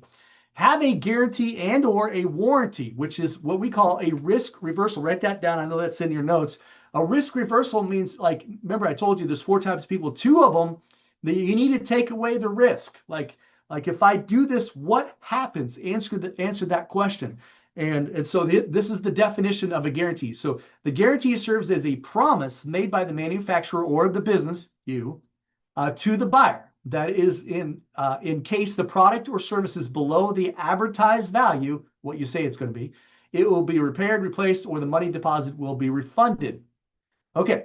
have a guarantee and or a warranty, which is what we call a risk reversal. Write that down. I know that's in your notes. A risk reversal means, like, remember I told you there's 4 types of people. 2 of them, that you need to take away the risk. Like if I do this, what happens? Answer that question. And so this is the definition of a guarantee. So the guarantee serves as a promise made by the manufacturer or the business, you, to the buyer. That is in case the product or service is below the advertised value, what you say it's going to be, it will be repaired, replaced, or the money deposit will be refunded. Okay,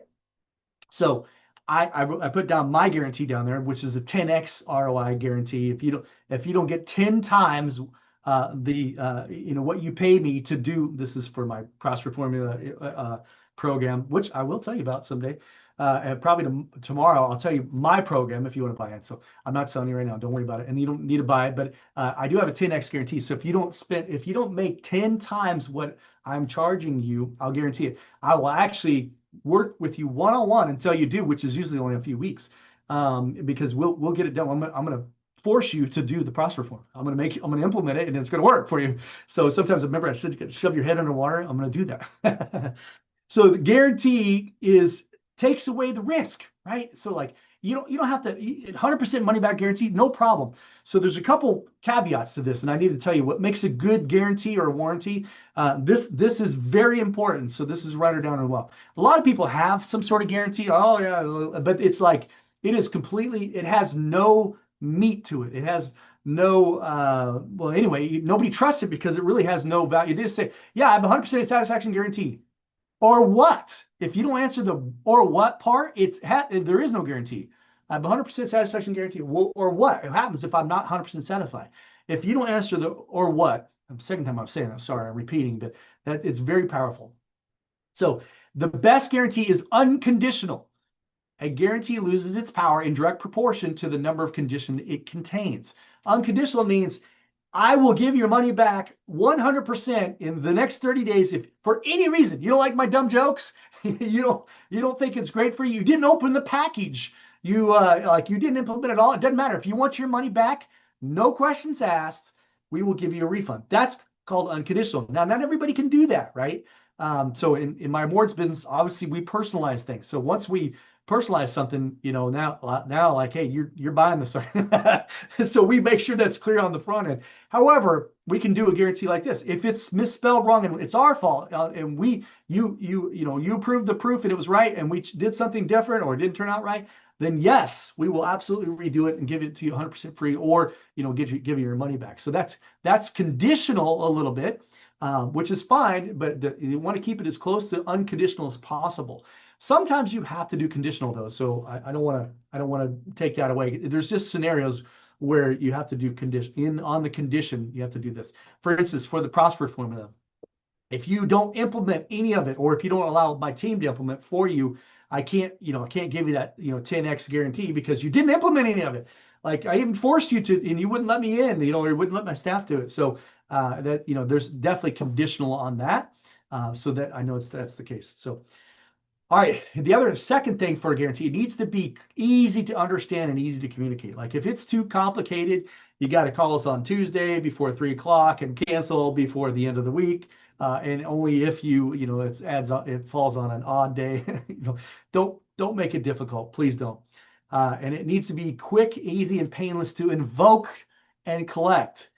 so I put down my guarantee down there, which is a 10x ROI guarantee. If you don't get 10 times what you pay me to do, this is for my Prosper Formula program, which I will tell you about someday. And probably tomorrow I'll tell you my program if you want to buy it. So I'm not selling you right now. Don't worry about it, and you don't need to buy it. But I do have a 10x guarantee. So if you don't make 10 times what I'm charging you, I'll guarantee it. I will actually work with you one-on-one until you do, which is usually only a few weeks, because we'll get it done. I'm gonna force you to do the Prosper Form. I'm gonna implement it, and it's gonna work for you. So sometimes, remember, I said shove your head underwater. I'm gonna do that. So the guarantee takes away the risk, right? So like you don't have to 100% money back guarantee, no problem. So there's a couple caveats to this, and I need to tell you what makes a good guarantee or warranty. This is very important. So this is write it down as well. A lot of people have some sort of guarantee. Oh yeah, but it's like it has no meat to it. It has no well, anyway, nobody trusts it because it really has no value. They just say, yeah, I have 100% satisfaction guarantee. Or what? If you don't answer the or what part, there is no guarantee. I have 100% satisfaction guarantee. Or what? It happens if I'm not 100% satisfied. If you don't answer the or what, the second time I'm saying that, sorry, I'm repeating, but that it's very powerful. So the best guarantee is unconditional. A guarantee loses its power in direct proportion to the number of conditions it contains. Unconditional means I will give your money back 100% in the next 30 days if for any reason you don't like my dumb jokes, you don't think it's great for you, you didn't open the package, you didn't implement it all. It doesn't matter. If you want your money back, no questions asked, we will give you a refund. That's called unconditional. Now, not everybody can do that, right? So in my awards business, obviously we personalize things. So once we personalize something, now like, hey, you're buying this. So we make sure that's clear on the front end. However, we can do a guarantee like this. If it's misspelled wrong and it's our fault, and you approved the proof and it was right, and we did something different or it didn't turn out right, then yes, we will absolutely redo it and give it to you 100% free, or give you your money back. So that's conditional a little bit, which is fine, but you want to keep it as close to unconditional as possible. Sometimes you have to do conditional though, so I don't want to take that away. There's just scenarios where you have to do condition on the condition. You have to do this. For instance, for the Prosper Formula, if you don't implement any of it, or if you don't allow my team to implement for you, I can't give you that 10x guarantee because you didn't implement any of it. Like I even forced you to, and you wouldn't let me in, or you wouldn't let my staff do it. So there's definitely conditional on that, so that I know that's the case. So. All right, the second thing for a guarantee, it needs to be easy to understand and easy to communicate. Like if it's too complicated, you got to call us on Tuesday before 3 o'clock and cancel before the end of the week. And only if it falls on an odd day. Don't make it difficult, please don't. And it needs to be quick, easy, and painless to invoke and collect.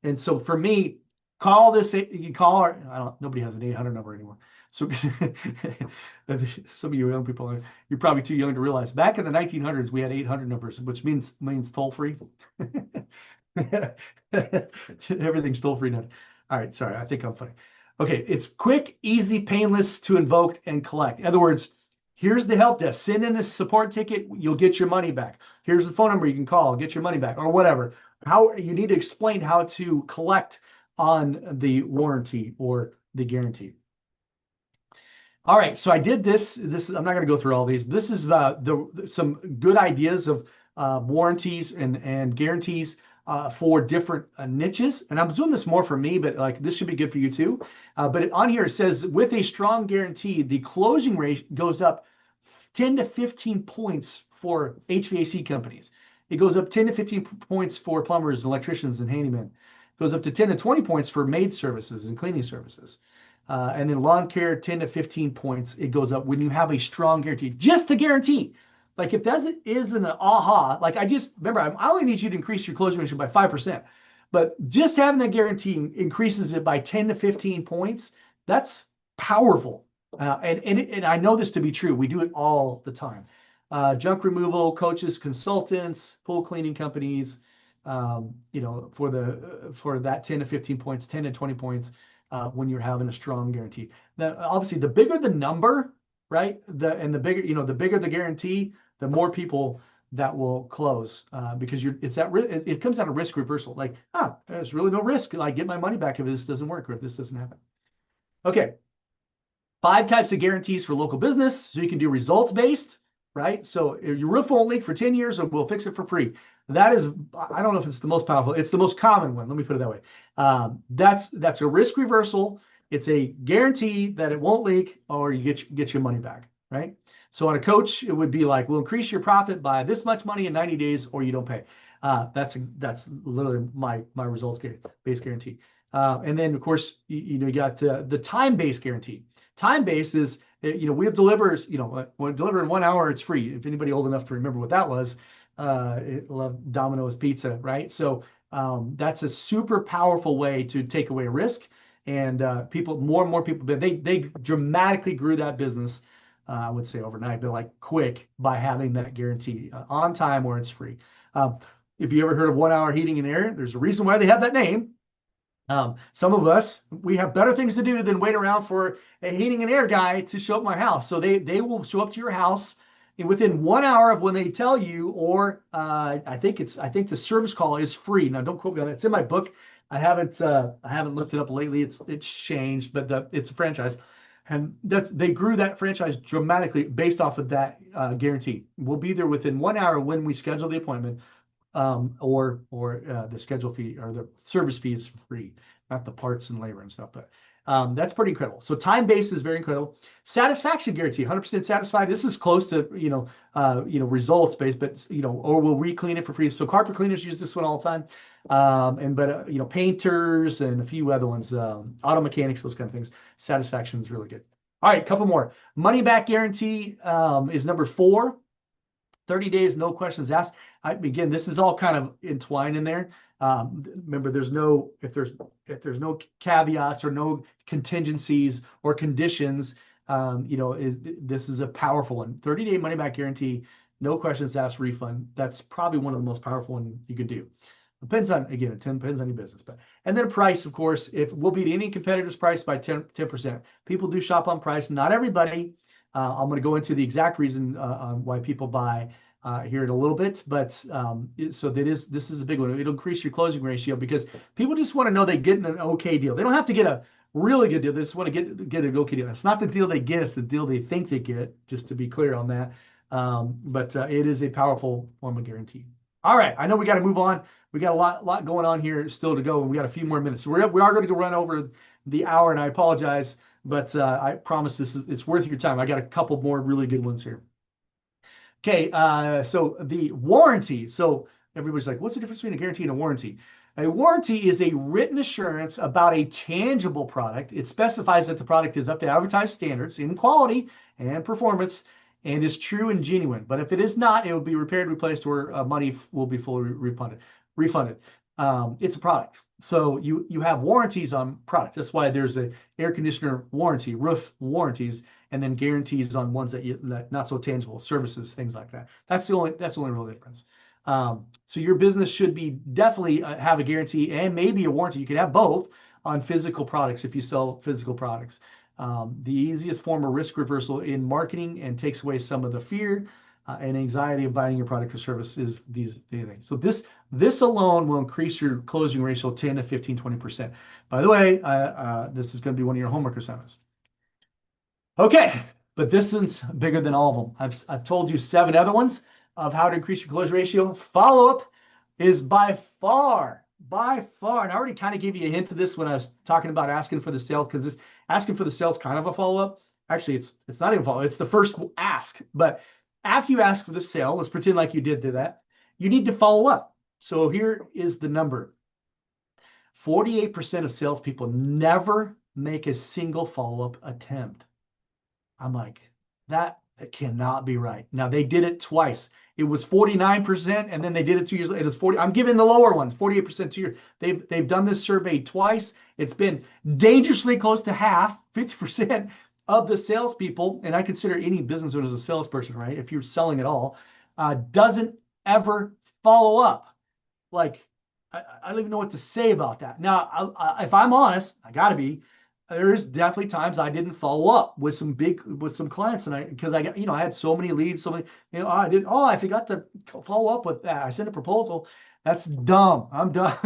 And so for me, nobody has an 800 number anymore. So some of you young people, you're probably too young to realize. Back in the 1900s, we had 800 numbers, which means toll free. Everything's toll free now. All right, sorry, I think I'm funny. Okay, it's quick, easy, painless to invoke and collect. In other words, here's the help desk. Send in this support ticket, you'll get your money back. Here's the phone number you can call, get your money back, or whatever. How you need to explain how to collect on the warranty or the guarantee. All right, so I did this. I'm not going to go through all these. This is some good ideas of warranties and guarantees for different niches. And I'm doing this more for me, but like this should be good for you too. But on here it says, with a strong guarantee, the closing rate goes up 10 to 15 points for HVAC companies. It goes up 10 to 15 points for plumbers, electricians, and handymen. It goes up to 10 to 20 points for maid services and cleaning services. And then lawn care, 10 to 15 points. It goes up when you have a strong guarantee. Just the guarantee. Like if that isn't an aha, like I just remember, I only need you to increase your closing ratio by 5%. But just having that guarantee increases it by 10 to 15 points. That's powerful. And I know this to be true. We do it all the time. Junk removal, coaches, consultants, pool cleaning companies, for that 10 to 15 points, 10 to 20 points when you're having a strong guarantee. Now, obviously, the bigger the number, right? The bigger, the bigger the guarantee, the more people that will close because it comes down to risk reversal. Like, there's really no risk. I get my money back if this doesn't work or if this doesn't happen. Okay. 5 types of guarantees for local business. So you can do results based, right? So your roof won't leak for 10 years or we'll fix it for free. That is, I don't know if it's the most powerful. It's the most common one. Let me put it that way. That's a risk reversal. It's a guarantee that it won't leak or you get your money back, right? So on a coach, it would be like, we'll increase your profit by this much money in 90 days or you don't pay. That's literally my results-based guarantee. And then, of course, you got the time-based guarantee. Time-based is, we have delivers, when deliver in 1 hour, it's free. If anybody old enough to remember what that was, love Domino's Pizza, right? So that's a super powerful way to take away risk. And more and more people, they dramatically grew that business, I would say overnight, but like quick by having that guarantee on time or it's free. If you ever heard of 1 hour heating and air, there's a reason why they have that name. Some of us, we have better things to do than wait around for a heating and air guy to show up my house. So they will show up to your house within 1 hour of when they tell you, or I think the service call is free. Now don't quote me on that. It's in my book. I haven't looked it up lately. It's changed, but it's a franchise, and they grew that franchise dramatically based off of that guarantee. We'll be there within 1 hour when we schedule the appointment. Or the schedule fee or the service fee is free, not the parts and labor and stuff. But that's pretty incredible. So time-based is very incredible. Satisfaction guarantee, 100% satisfied. This is close to results-based, but or we'll re-clean it for free. So carpet cleaners use this one all the time, but painters and a few other ones, auto mechanics, those kind of things. Satisfaction is really good. All right, a couple more. Money back guarantee is number 4. 30 days, no questions asked. Again, this is all kind of entwined in there. Remember, if there's no caveats or no contingencies or conditions, this is a powerful one. 30-day money back guarantee, no questions asked, refund. That's probably one of the most powerful ones you could do. Depends on your business. And then price, of course, if we'll beat any competitor's price by 10%. People do shop on price. Not everybody. I'm going to go into the exact reason on why people buy here in a little bit, but so this is a big one. It'll increase your closing ratio because people just want to know they're getting an okay deal. They don't have to get a really good deal. They just want to get an okay deal. It's not the deal they get; it's the deal they think they get. Just to be clear on that, but it is a powerful form of guarantee. All right, I know we got to move on. We got a lot going on here still to go, and we got a few more minutes. So we are going to run over the hour, and I apologize. But I promise it's worth your time. I got a couple more really good ones here. Okay, so the warranty. So everybody's like, what's the difference between a guarantee and a warranty? A warranty is a written assurance about a tangible product. It specifies that the product is up to advertised standards in quality and performance and is true and genuine. But if it is not, it will be repaired, replaced, or money will be fully refunded. It's a product. So you have warranties on products. That's why there's a air conditioner warranty, roof warranties, and then guarantees on ones that not so tangible, services, things like that. That's the only real difference. So your business should be definitely have a guarantee and maybe a warranty. You can have both on physical products if you sell physical products. The easiest form of risk reversal in marketing and takes away some of the fear and anxiety of buying your product or service is these things. So this alone will increase your closing ratio 10 to 15, 20%. By the way, this is going to be one of your homework assignments. Okay, but this one's bigger than all of them. I've told you 7 other ones of how to increase your closing ratio. Follow-up is by far, and I already kind of gave you a hint of this when I was talking about asking for the sale, because this asking for the sale is kind of a follow-up. Actually, it's not even follow-up. It's the first ask. But after you ask for the sale, let's pretend like you did do that. you need to follow up. So here is the number. 48% of salespeople never make a single follow-up attempt. I'm like, that cannot be right. Now they did it twice. It was 49%, and then they did it 2 years later. It was 40. I'm giving the lower one, 48% 2 years. They've done this survey twice. It's been dangerously close to half, 50% of the salespeople, and I consider any business owner as a salesperson, right? If you're selling at all, doesn't ever follow up. Like, I don't even know what to say about that. Now, if I'm honest, I got to be. There's definitely times I didn't follow up with some clients, and because I got, I had so many leads, so many, I forgot to follow up with that. I sent a proposal. That's dumb. I'm dumb.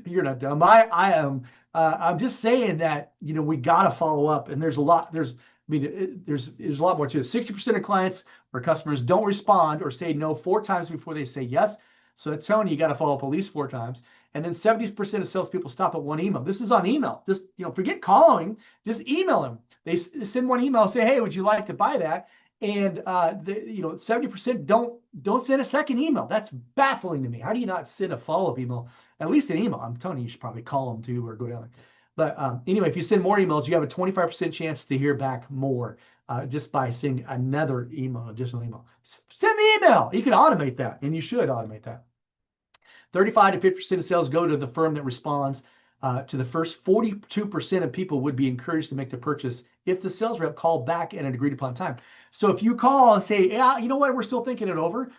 You're not dumb. I am. I'm just saying that we got to follow up, and there's a lot. There's a lot more to it. 60% of clients or customers don't respond or say no 4 times before they say yes. So it's telling you got to follow up at least 4 times. And then 70% of salespeople stop at 1 email. This is on email. Just forget calling. Just email them. They send 1 email, say, "Hey, would you like to buy that?" And 70% don't send a second email. That's baffling to me. How do you not send a follow-up email? At least an email. I'm telling you, you should probably call them too or go down. But anyway, if you send more emails, you have a 25% chance to hear back more just by sending another email, additional email. Send the email. You can automate that, and you should automate that. 35 to 50% of sales go to the firm that responds. To the first 42% of people would be encouraged to make the purchase if the sales rep called back at an agreed upon time. So if you call and say, "Yeah, you know what, we're still thinking it over,"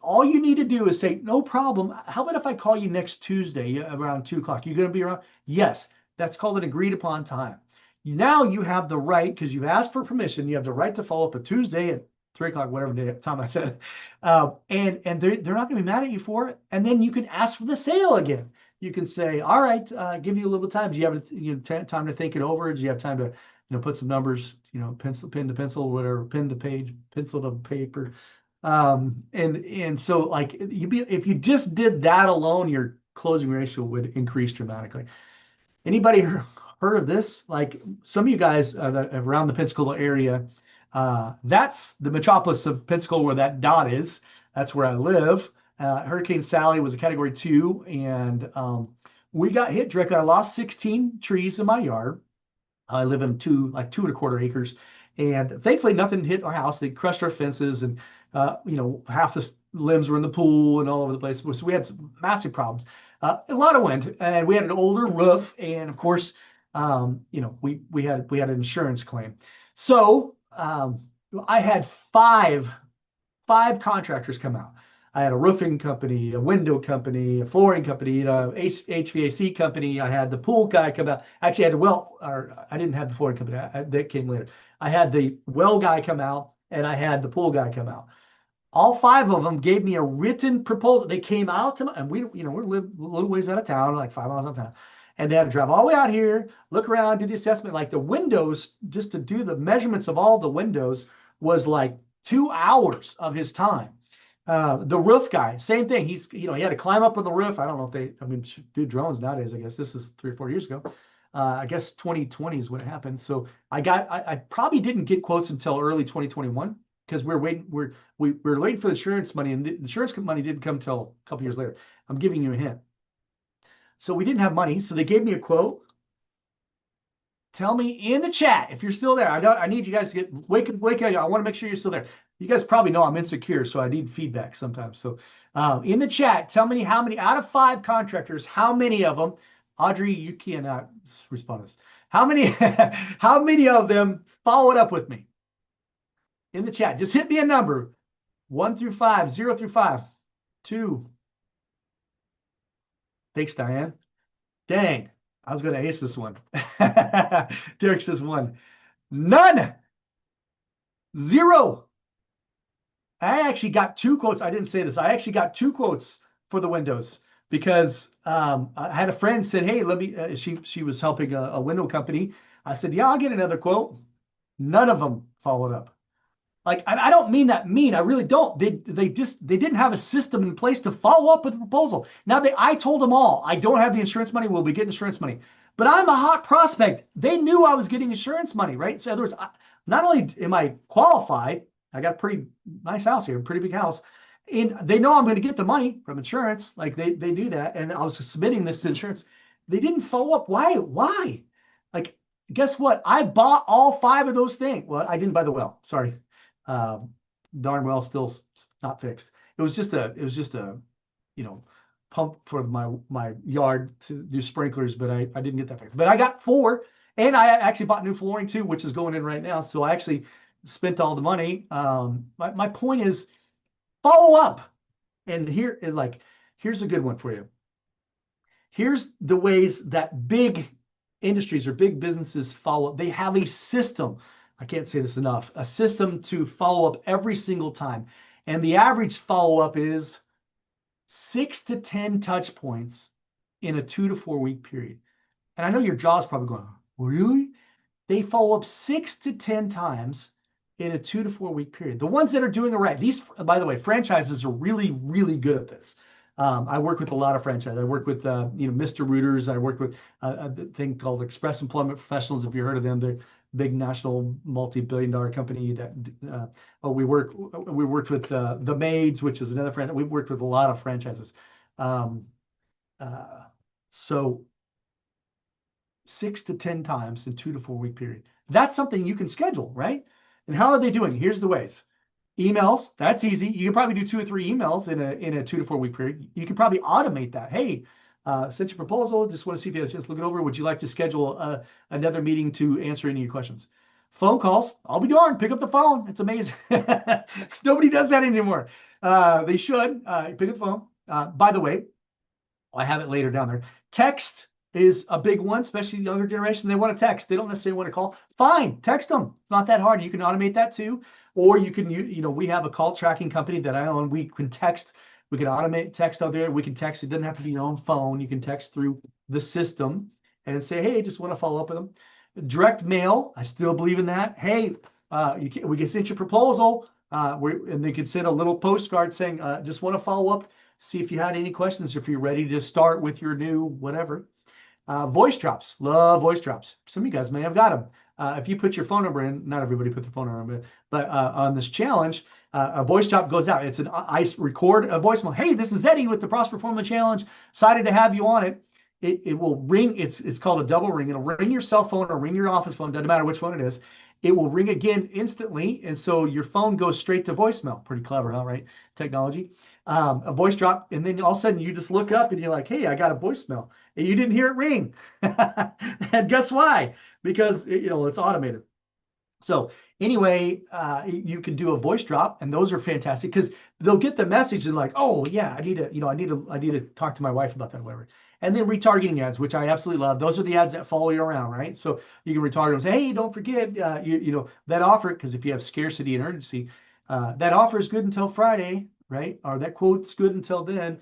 all you need to do is say, "No problem. How about if I call you next Tuesday around 2 o'clock? You going to be around?" Yes, that's called an agreed upon time. Now you have the right, because you've asked for permission, you have the right to follow up a Tuesday at 3 o'clock, whatever time I said, and they're not going to be mad at you for it. And then you can ask for the sale again. You can say, "All right, give you a little time. Do you have time to think it over? Do you have time to put some numbers, pen to pencil, whatever, pen to page, pencil to paper?" And so like if you just did that alone, your closing ratio would increase dramatically. Anybody heard of this? Like some of you guys that are around the Pensacola area, that's the metropolis of Pensacola where that dot is. That's where I live. Hurricane Sally was a Category 2, and we got hit directly. I lost 16 trees in my yard. I live in 2.25 acres, and thankfully nothing hit our house. They crushed our fences, and half the limbs were in the pool and all over the place. So we had some massive problems. A lot of wind, and we had an older roof, and of course, we had an insurance claim. So I had five contractors come out. I had a roofing company, a window company, a flooring company, HVAC company. I had the pool guy come out. Actually, I didn't have the flooring company. That came later. I had the well guy come out, and I had the pool guy come out. All 5 of them gave me a written proposal. They came out to me, and we live a little ways out of town, like 5 miles out of town. And they had to drive all the way out here, look around, do the assessment. Like the windows, just to do the measurements of all the windows was like 2 hours of his time. The roof guy, same thing. He had to climb up on the roof. I don't know if do drones nowadays. I guess this is 3 or 4 years ago. I guess 2020 is when it happened. So I probably didn't get quotes until early 2021 because we're waiting for the insurance money, and the insurance money didn't come until a couple years later. I'm giving you a hint. So we didn't have money. So they gave me a quote. Tell me in the chat if you're still there. I need you guys to wake up. I want to make sure you're still there. You guys probably know I'm insecure, so I need feedback sometimes. So in the chat, tell me how many out of 5 contractors, how many of them, Audrey, you cannot respond to this. How many of them followed up with me? In the chat, just hit me a number, 1 through 5, 0 through 5, 2. Thanks, Diane. Dang, I was going to ace this one. Derek says 1. None. 0. I actually got 2 quotes. I didn't say this. I actually got 2 quotes for the windows because I had a friend said, "Hey, let me." She was helping a window company. I said, "Yeah, I'll get another quote." None of them followed up. Like I don't mean that mean. I really don't. They didn't have a system in place to follow up with the proposal. Now I told them all, I don't have the insurance money. We'll be getting insurance money, but I'm a hot prospect. They knew I was getting insurance money, right? So in other words, not only am I qualified, I got a pretty nice house here, a pretty big house, And they know I'm going to get the money from insurance. Like they do that. And I was submitting this to insurance. They didn't follow up. Why? Why? Like, guess what? I bought all 5 of those things. Well, I didn't buy the well. Sorry. Um, darn well still not fixed. It was just a, you know, pump for my yard to do sprinklers, but I didn't get that fixed. But I got 4, and I actually bought new flooring too, which is going in right now. So I actually spent all the money. My point is follow up. And here's a good one for you. Here's the ways that big industries or big businesses follow up. They have a system. I can't say this enough. A system to follow up every single time. And the average follow up is 6 to 10 touch points in a 2 to 4 week period. And I know your jaw's probably going, really? They follow up 6 to 10 times in a 2 to 4 week period. The ones that are doing it right. These, by the way, franchises are really, really good at this. I work with a lot of franchises. I work with, Mr. Rooters. I work with a thing called Express Employment Professionals. If you heard of them, they're big national multi-billion-dollar company that we worked with the Maids, which is another franchise. We've worked with a lot of franchises. So 6 to 10 times in 2 to 4 week period. That's something you can schedule, right? And how are they doing? Here's the ways. Emails, that's easy. You can probably do 2 or 3 emails in a 2 to 4 week period. You can probably automate that. Hey, sent your proposal. Just want to see if you had a chance to look it over. Would you like to schedule another meeting to answer any of your questions? Phone calls, I'll be darned. Pick up the phone. It's amazing. Nobody does that anymore. They should. Pick up the phone. By the way, I have it later down there. Text is a big one, especially the younger generation. They want to text. They don't necessarily want to call. Fine, text them. It's not that hard. You can automate that too. Or you can, we have a call tracking company that I own. We can text. We can automate text out there. We can text. It doesn't have to be your own phone. You can text through the system and say, hey, just want to follow up with them. Direct mail. I still believe in that. Hey, we can send you a proposal. And they can send a little postcard saying, just want to follow up, see if you had any questions, if you're ready to start with your new whatever. Voice drops, love voice drops. Some of you guys may have got them. If you put your phone number in, not everybody put their phone number in, but on this challenge, a voice drop goes out. It's I record a voicemail. Hey, this is Eddie with the Prosper Formula Challenge. Excited to have you on it. It will ring. It's called a double ring. It'll ring your cell phone or ring your office phone. Doesn't matter which one it is. It will ring again instantly, and so your phone goes straight to voicemail. Pretty clever, huh? Right? Technology. A voice drop, and then all of a sudden you just look up and you're like, hey, I got a voicemail. And you didn't hear it ring. And guess why? Because it's automated. So anyway, you can do a voice drop, and those are fantastic because they'll get the message and like, oh yeah, I need to talk to my wife about that, or whatever. And then retargeting ads, which I absolutely love. Those are the ads that follow you around, right? So you can retarget them and say, hey, don't forget, that offer, because if you have scarcity and urgency, that offer is good until Friday, right? Or that quote's good until then.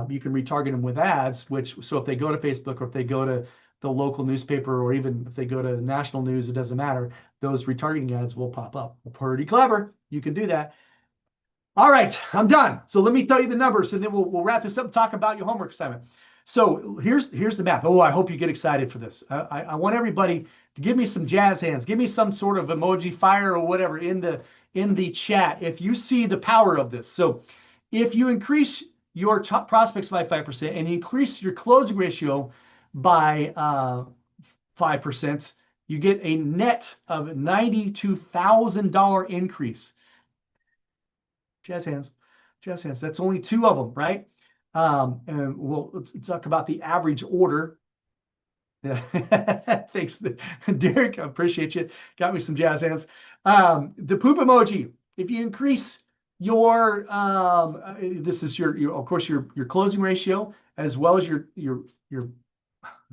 You can retarget them with ads, so if they go to Facebook or if they go to the local newspaper, or even if they go to national news, it doesn't matter. Those retargeting ads will pop up. Pretty clever. You can do that. All right, I'm done. So let me tell you the numbers, and then we'll wrap this up and talk about your homework assignment. So here's the math. Oh, I hope you get excited for this. I want everybody to give me some jazz hands. Give me some sort of emoji fire or whatever in the chat if you see the power of this. So if you increase your top prospects by 5% and you increase your closing ratio by 5%, you get a net of $92,000 increase. Jazz hands. That's only 2 of them, right? And let's talk about the average order. Yeah. Thanks, Derek. I appreciate you. Got me some jazz hands. The poop emoji. If you increase your this is your of course your closing ratio as well as your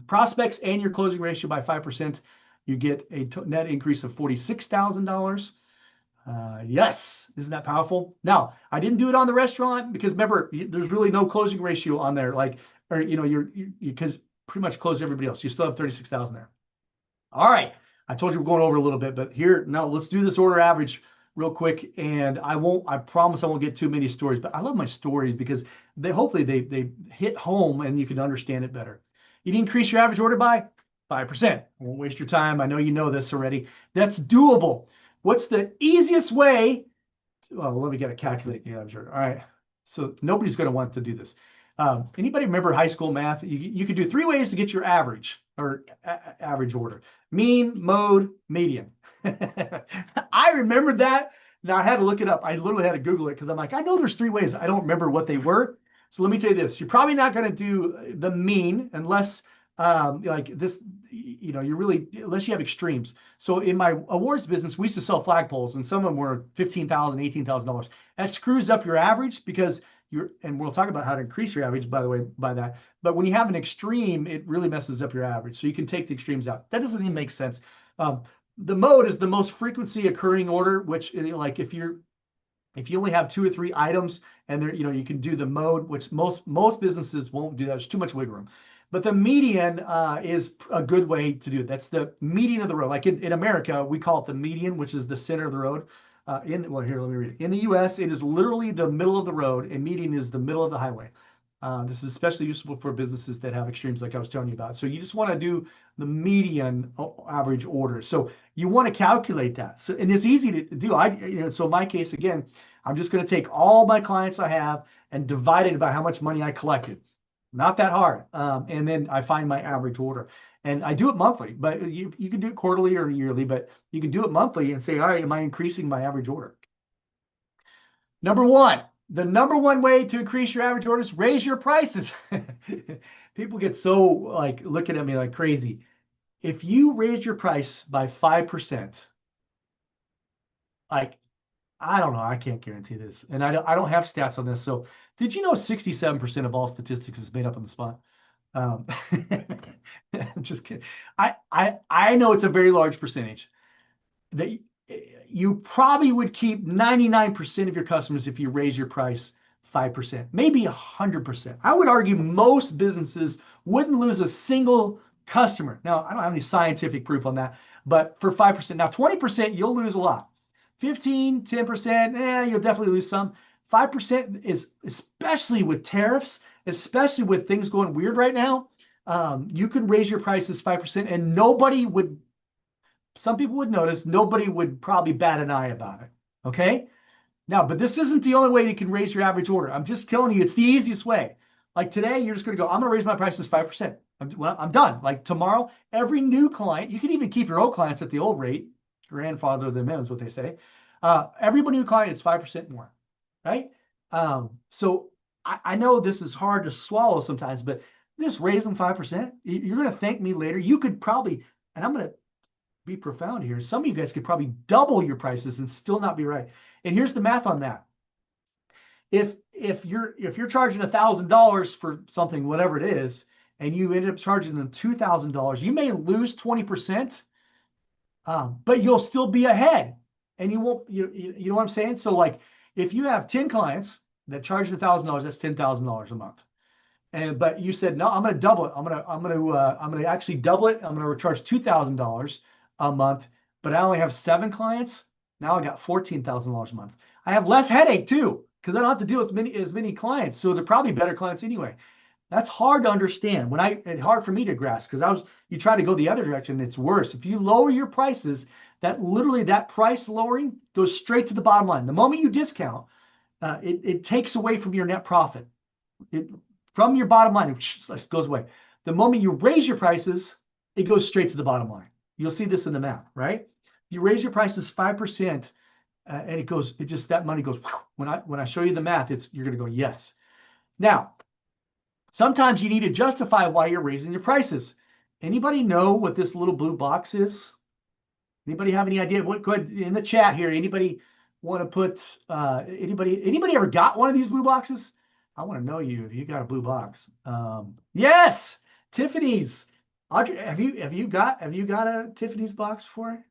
prospects and your closing ratio by 5%, you get a net increase of $46,000. Yes, isn't that powerful? Now, I didn't do it on the restaurant because remember, there's really no closing ratio on there. Because pretty much close everybody else. You still have 36,000 there. All right, I told you we're going over a little bit, but here now let's do this order average real quick. And I promise I won't get too many stories, but I love my stories because hopefully they hit home and you can understand it better. You increase your average order by 5%. I won't waste your time. I know you know this already. That's doable. What's the easiest way? Well, let me get a calculator. Yeah, sure. All right. So nobody's going to want to do this. Anybody remember high school math? You could do 3 ways to get your average or average order: mean, mode, median. I remembered that. Now I had to look it up. I literally had to Google it because I'm like, I know there's 3 ways. I don't remember what they were. So let me tell you this: you're probably not going to do the mean unless like this, you're really, unless you have extremes. So in my awards business, we used to sell flagpoles, and some of them were $15,000, $18,000. That screws up your average because and we'll talk about how to increase your average, by the way, by that. But when you have an extreme, it really messes up your average. So you can take the extremes out. That doesn't even make sense. The mode is the most frequency occurring order, which, like, if you only have 2 or 3 items, and there, you can do the mode, which most businesses won't do that. There's too much wiggle room. But the median is a good way to do it. That's the median of the road. Like in America, we call it the median, which is the center of the road. Well, here, let me read it. In the US, it is literally the middle of the road, and median is the middle of the highway. This is especially useful for businesses that have extremes like I was telling you about. So you just want to do the median average order. So you want to calculate that. So, and it's easy to do. So in my case, again, I'm just going to take all my clients I have and divide it by how much money I collected. Not that hard. And then I find my average order. And I do it monthly, but you can do it quarterly or yearly, but you can do it monthly and say, all right, am I increasing my average order? Number one, the number one way to increase your average orders, raise your prices. People get so like looking at me like crazy. If you raise your price by 5%, like, I don't know, I can't guarantee this. And I don't have stats on this. So did you know 67% of all statistics is made up on the spot? I'm just kidding. I know it's a very large percentage. That you probably would keep 99% of your customers if you raise your price 5%, maybe 100%. I would argue most businesses wouldn't lose a single customer. Now, I don't have any scientific proof on that, but for 5%. Now, 20%, you'll lose a lot. 15, 10%, you'll definitely lose some. 5% is, especially with tariffs, especially with things going weird right now, you could raise your prices 5% and some people would notice, nobody would probably bat an eye about it. Okay? Now, but this isn't the only way you can raise your average order. I'm just telling you, it's the easiest way. Like today, you're just going to go, I'm going to raise my prices 5%. I'm done. Like tomorrow, every new client, you can even keep your old clients at the old rate, grandfather them in is what they say. Every new client, it's 5% more, right? So I know this is hard to swallow sometimes, but just raise them 5%. You're going to thank me later. You could probably, and I'm going to be profound here. Some of you guys could probably double your prices and still not be right. And here's the math on that. If you're charging $1,000 for something, whatever it is, and you ended up charging them $2,000, you may lose 20%, but you'll still be ahead. And you won't, you know what I'm saying? So like, if you have 10 clients that charge $1,000, that's $10,000 a month. But you said, no, I'm going to double it. I'm going to actually double it. I'm going to charge $2,000 a month, but I only have 7 clients. Now I got $14,000 a month. I have less headache too, because I don't have to deal with as many clients. So they're probably better clients anyway. That's hard to understand. It's hard for me to grasp because you try to go the other direction, it's worse. If you lower your prices, that price lowering goes straight to the bottom line. The moment you discount, it takes away from your net profit. From your bottom line, it goes away. The moment you raise your prices, it goes straight to the bottom line. You'll see this in the math, right? You raise your prices 5%, and that money goes. When I show you the math, you're going to go yes. Now, sometimes you need to justify why you're raising your prices. Anybody know what this little blue box is? Anybody have any idea? Go ahead in the chat here. Anybody want to put? Anybody ever got one of these blue boxes? I want to know if you got a blue box. Yes, Tiffany's. Audrey, have you got a Tiffany's box before?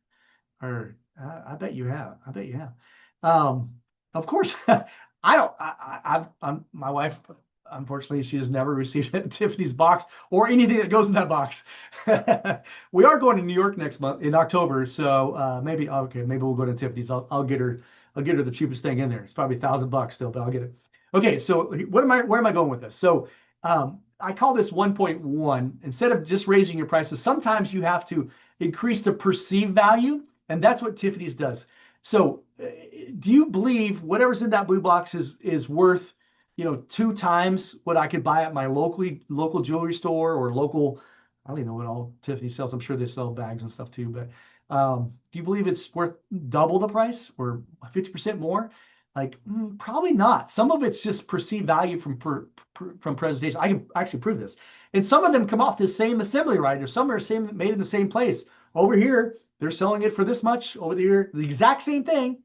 Or I bet you have. I bet you have. Of course, I don't. My wife, unfortunately, she has never received a Tiffany's box or anything that goes in that box. We are going to New York next month in October, so maybe we'll go to Tiffany's. I'll get her the cheapest thing in there. It's probably $1,000 still, but I'll get it. Okay, so where am I going with this? So I call this 1.1. Instead of just raising your prices, sometimes you have to increase the perceived value, and that's what Tiffany's does. So do you believe whatever's in that blue box is worth 2 times what I could buy at my local jewelry store or local. I don't even know what all Tiffany sells. I'm sure they sell bags and stuff too. But do you believe it's worth double the price or 50% more? Like probably not. Some of it's just perceived value from presentation. I can actually prove this. And some of them come off the same assembly, right? Or some are made in the same place. Over here, they're selling it for this much. Over here, the exact same thing,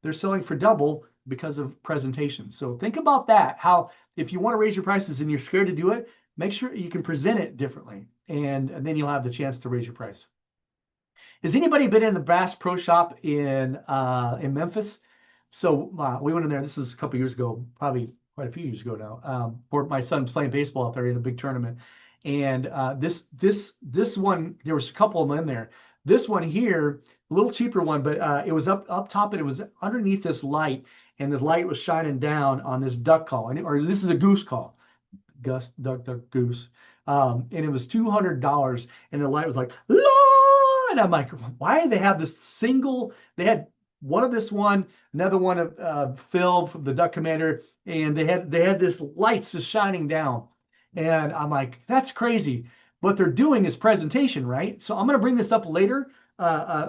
they're selling for double because of presentation. So think about that. How if you want to raise your prices and you're scared to do it, make sure you can present it differently, and then you'll have the chance to raise your price. Has anybody been in the Bass Pro Shop in Memphis? So we went in there. This is a couple years ago, probably quite a few years ago now. For my son playing baseball out there in a big tournament, and this one, there was a couple of them in there. This one here, a little cheaper one, but it was up top and it was underneath this light, and the light was shining down on this duck call, or this is a goose call, Gus, duck, duck, goose, and it was $200, and the light was like, Lord! And I'm like, why do they have this single? They had one of this one, another one of Phil from the Duck Commander, and they had this lights just shining down, and I'm like, that's crazy. What they're doing is presentation, right? So I'm going to bring this up later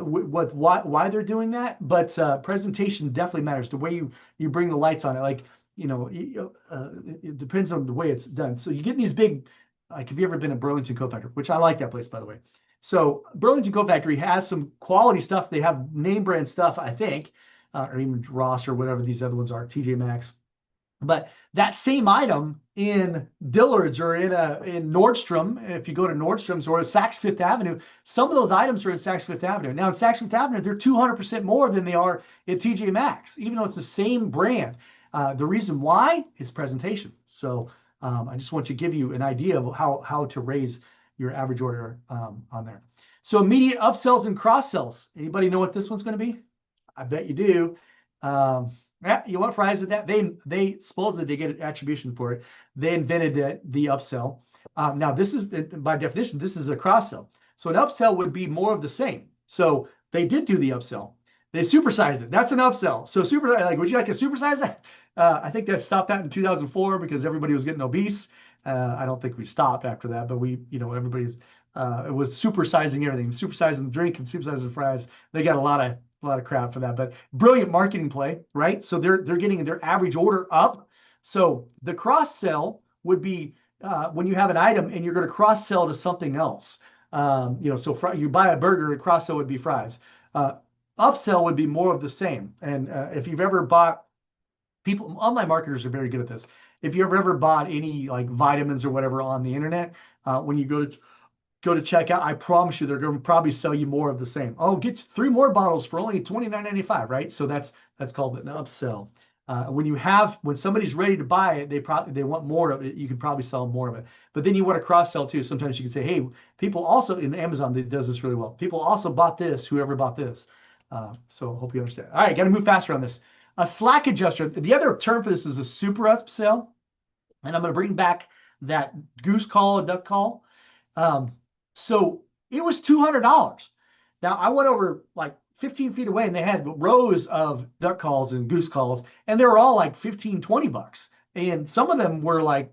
with why they're doing that, but presentation definitely matters. The way you bring the lights on it, like it depends on the way it's done. So you get these big, like, have you ever been at Burlington Coat Factory? Which I like that place, by the way. So Burlington Coat Factory has some quality stuff. They have name brand stuff, I think, or even Ross or whatever these other ones are, TJ Maxx. But that same item in Dillard's or in Nordstrom, if you go to Nordstrom's or Saks Fifth Avenue, some of those items are in Saks Fifth Avenue. Now in Saks Fifth Avenue, they're 200% more than they are at TJ Maxx, even though it's the same brand. The reason why is presentation. So I just want to give you an idea of how to raise your average order on there. So immediate upsells and cross sells. Anybody know what this one's going to be? I bet you do. Yeah, you want fries with that? They supposedly they get an attribution for it. They invented the upsell. Now this is by definition this is a cross sell. So an upsell would be more of the same. So they did do the upsell. They supersized it. That's an upsell. So would you like to supersize that? I think that stopped that in 2004 because everybody was getting obese. I don't think we stopped after that, but everybody's it was supersizing everything, supersizing the drink and supersizing the fries. They got a lot of crap for that, but brilliant marketing play, right? So they're getting their average order up. So the cross sell would be when you have an item and you're going to cross sell to something else. So you buy a burger, the cross sell would be fries. Upsell would be more of the same. And if you've ever bought, online marketers are very good at this. If you ever bought any like vitamins or whatever on the internet, when you go to checkout, I promise you they're going to probably sell you more of the same. Oh, get 3 more bottles for only $29.95, right? So that's called an upsell. When somebody's ready to buy it, they want more of it. You can probably sell them more of it. But then you want to cross sell too. Sometimes you can say, hey, people also in Amazon that does this really well. People also bought this. Whoever bought this. So hope you understand. All right, got to move faster on this. A slack adjuster. The other term for this is a super upsell, and I'm going to bring back that goose call, a duck call. So it was $200. Now I went over like 15 feet away and they had rows of duck calls and goose calls, and they were all like 15, 20 bucks. And some of them were like,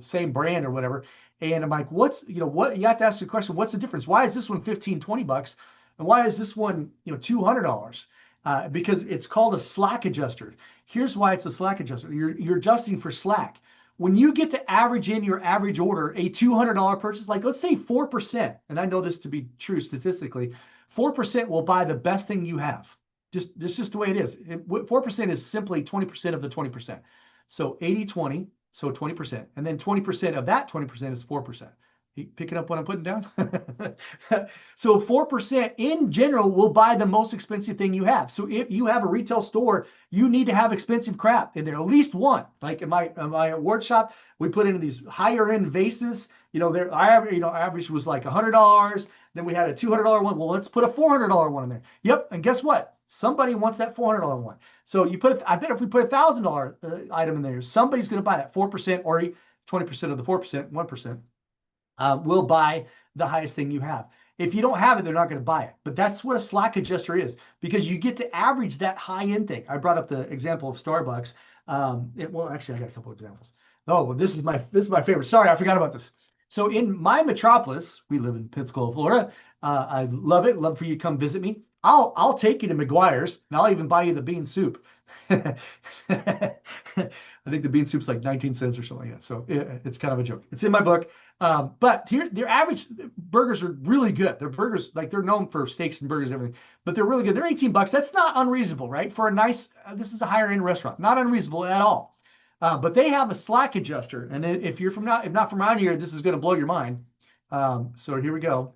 same brand or whatever. And I'm like, you have to ask the question, what's the difference? Why is this one 15, 20 bucks? And why is this one, $200? Because it's called a slack adjuster. Here's why it's a slack adjuster. You're adjusting for slack. When you get to average in your average order, a $200 purchase, like let's say 4%, and I know this to be true statistically, 4% will buy the best thing you have. This is just the way it is. 4% is simply 20% of the 20%. So 80-20, so 20%. And then 20% of that 20% is 4%. You picking up what I'm putting down? So 4% in general will buy the most expensive thing you have. So if you have a retail store, you need to have expensive crap in there, at least one. Like in my award shop, we put in these higher end vases. Our average was like $100. Then we had a $200 one. Well, let's put a $400 one in there. Yep. And guess what? Somebody wants that $400 one. So I bet if we put $1,000 item in there, somebody's going to buy that 4% or 20% of the 4%, 1%. Will buy the highest thing you have. If you don't have it, they're not going to buy it. But that's what a slack adjuster is, because you get to average that high end thing. I brought up the example of Starbucks. Well, actually, I got a couple examples. Oh, well, this is my favorite. Sorry, I forgot about this. So in my metropolis, we live in Pensacola, Florida. I love it. Love for you to come visit me. I'll take you to McGuire's, and I'll even buy you the bean soup. I think the bean soup's like 19 cents or something like that. So it's kind of a joke. It's in my book. But here, their average burgers are really good. Their burgers, like they're known for steaks and burgers and everything, but they're really good. They're 18 bucks. That's not unreasonable, right? For a nice, this is a higher end restaurant. Not unreasonable at all. But they have a slack adjuster. And if you're if not from around here, this is going to blow your mind. So here we go.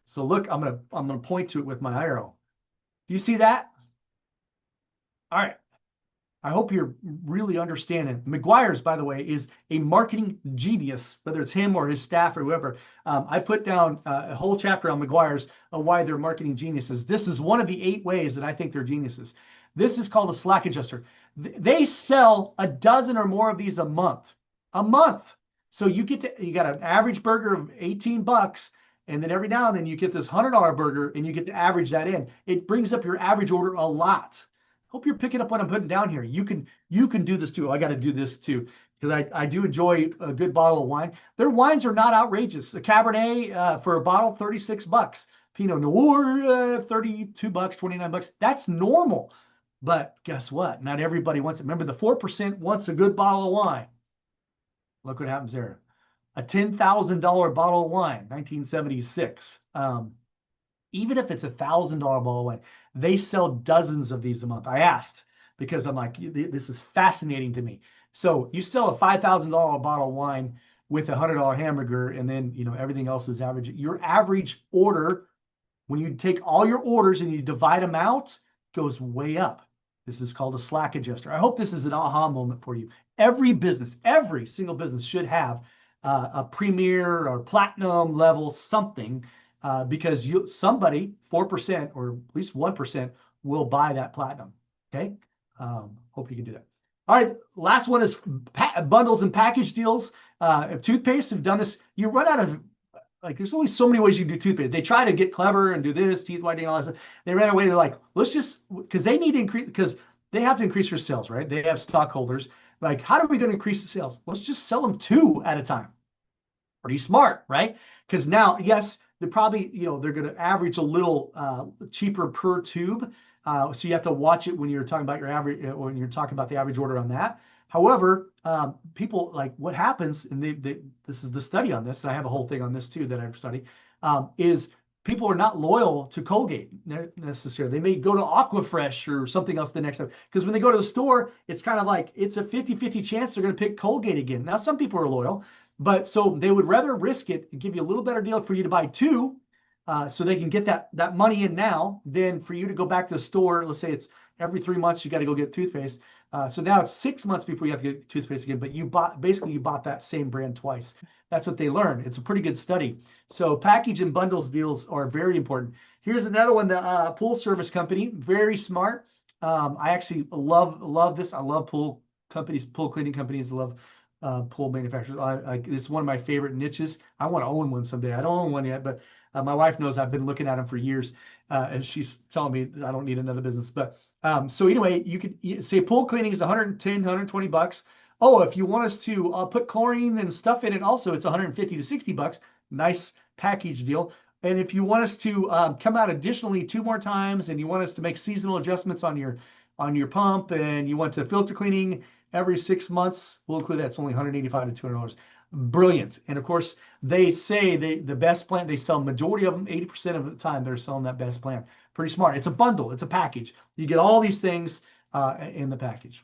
So look, I'm gonna point to it with my arrow. Do you see that? All right. I hope you're really understanding. McGuire's, by the way, is a marketing genius, whether it's him or his staff or whoever. I put down a whole chapter on McGuire's of why they're marketing geniuses. This is one of the 8 ways that I think they're geniuses. This is called a slack adjuster. They sell a dozen or more of these a month. A month. So you got an average burger of 18 bucks, and then every now and then you get this $100 burger, and you get to average that in. It brings up your average order a lot. Hope you're picking up what I'm putting down here. You can do this too. I got to do this too because I do enjoy a good bottle of wine. Their wines are not outrageous. A Cabernet for a bottle, 36 bucks. Pinot Noir, 32 bucks, 29 bucks. That's normal. But guess what? Not everybody wants it. Remember, the 4% wants a good bottle of wine. Look what happens there. A $10,000 bottle of wine, 1976. Even if it's $1,000 bottle of wine, they sell dozens of these a month. I asked because I'm like, this is fascinating to me. So you sell a $5,000 bottle of wine with a $100 hamburger, and then everything else is average. Your average order, when you take all your orders and you divide them out, goes way up. This is called a slack adjuster. I hope this is an aha moment for you. Every business, every single business should have a premier or platinum level something. Because somebody, 4% or at least 1%, will buy that platinum. Okay. Hope you can do that. All right. Last one is bundles and package deals. Toothpaste have done this. You run out of, there's only so many ways you can do toothpaste. They try to get clever and do this, teeth whitening, all that stuff. They ran away. They're like, let's just, because they need to increase, because they have to increase their sales, right? They have stockholders. Like, how are we going to increase the sales? Let's just sell them 2 at a time. Pretty smart, right? Because now, yes, they're probably, they're going to average a little cheaper per tube. So you have to watch it when you're talking about your average, when you're talking about the average order on that. However, people like what happens, and this is the study on this, and I have a whole thing on this too that I've studied, is people are not loyal to Colgate necessarily. They may go to Aquafresh or something else the next time. Because when they go to the store, it's kind of like it's a 50-50 chance they're going to pick Colgate again. Now, some people are loyal. But so they would rather risk it and give you a little better deal for you to buy 2 so they can get that money in now than for you to go back to the store. Let's say it's every 3 months you got to go get toothpaste. So now it's 6 months before you have to get toothpaste again, but you bought that same brand twice. That's what they learned. It's a pretty good study. So package and bundles deals are very important. Here's another one, the pool service company, very smart. I actually love this. I love pool companies, pool cleaning companies. I love pool manufacturers. It's one of my favorite niches. I want to own one someday. I don't own one yet, but my wife knows I've been looking at them for years, and she's telling me I don't need another business. But so anyway, you could say pool cleaning is 110, 120 bucks. Oh, if you want us to put chlorine and stuff in it, also it's 150 to 60 bucks. Nice package deal. And if you want us to come out additionally 2 more times, and you want us to make seasonal adjustments on your pump, and you want to filter cleaning every 6 months, we'll include that. It's only $185 to $200. Brilliant. And of course, they say the best plan, they sell majority of them, 80% of the time they're selling that best plan. Pretty smart. It's a bundle. It's a package. You get all these things in the package.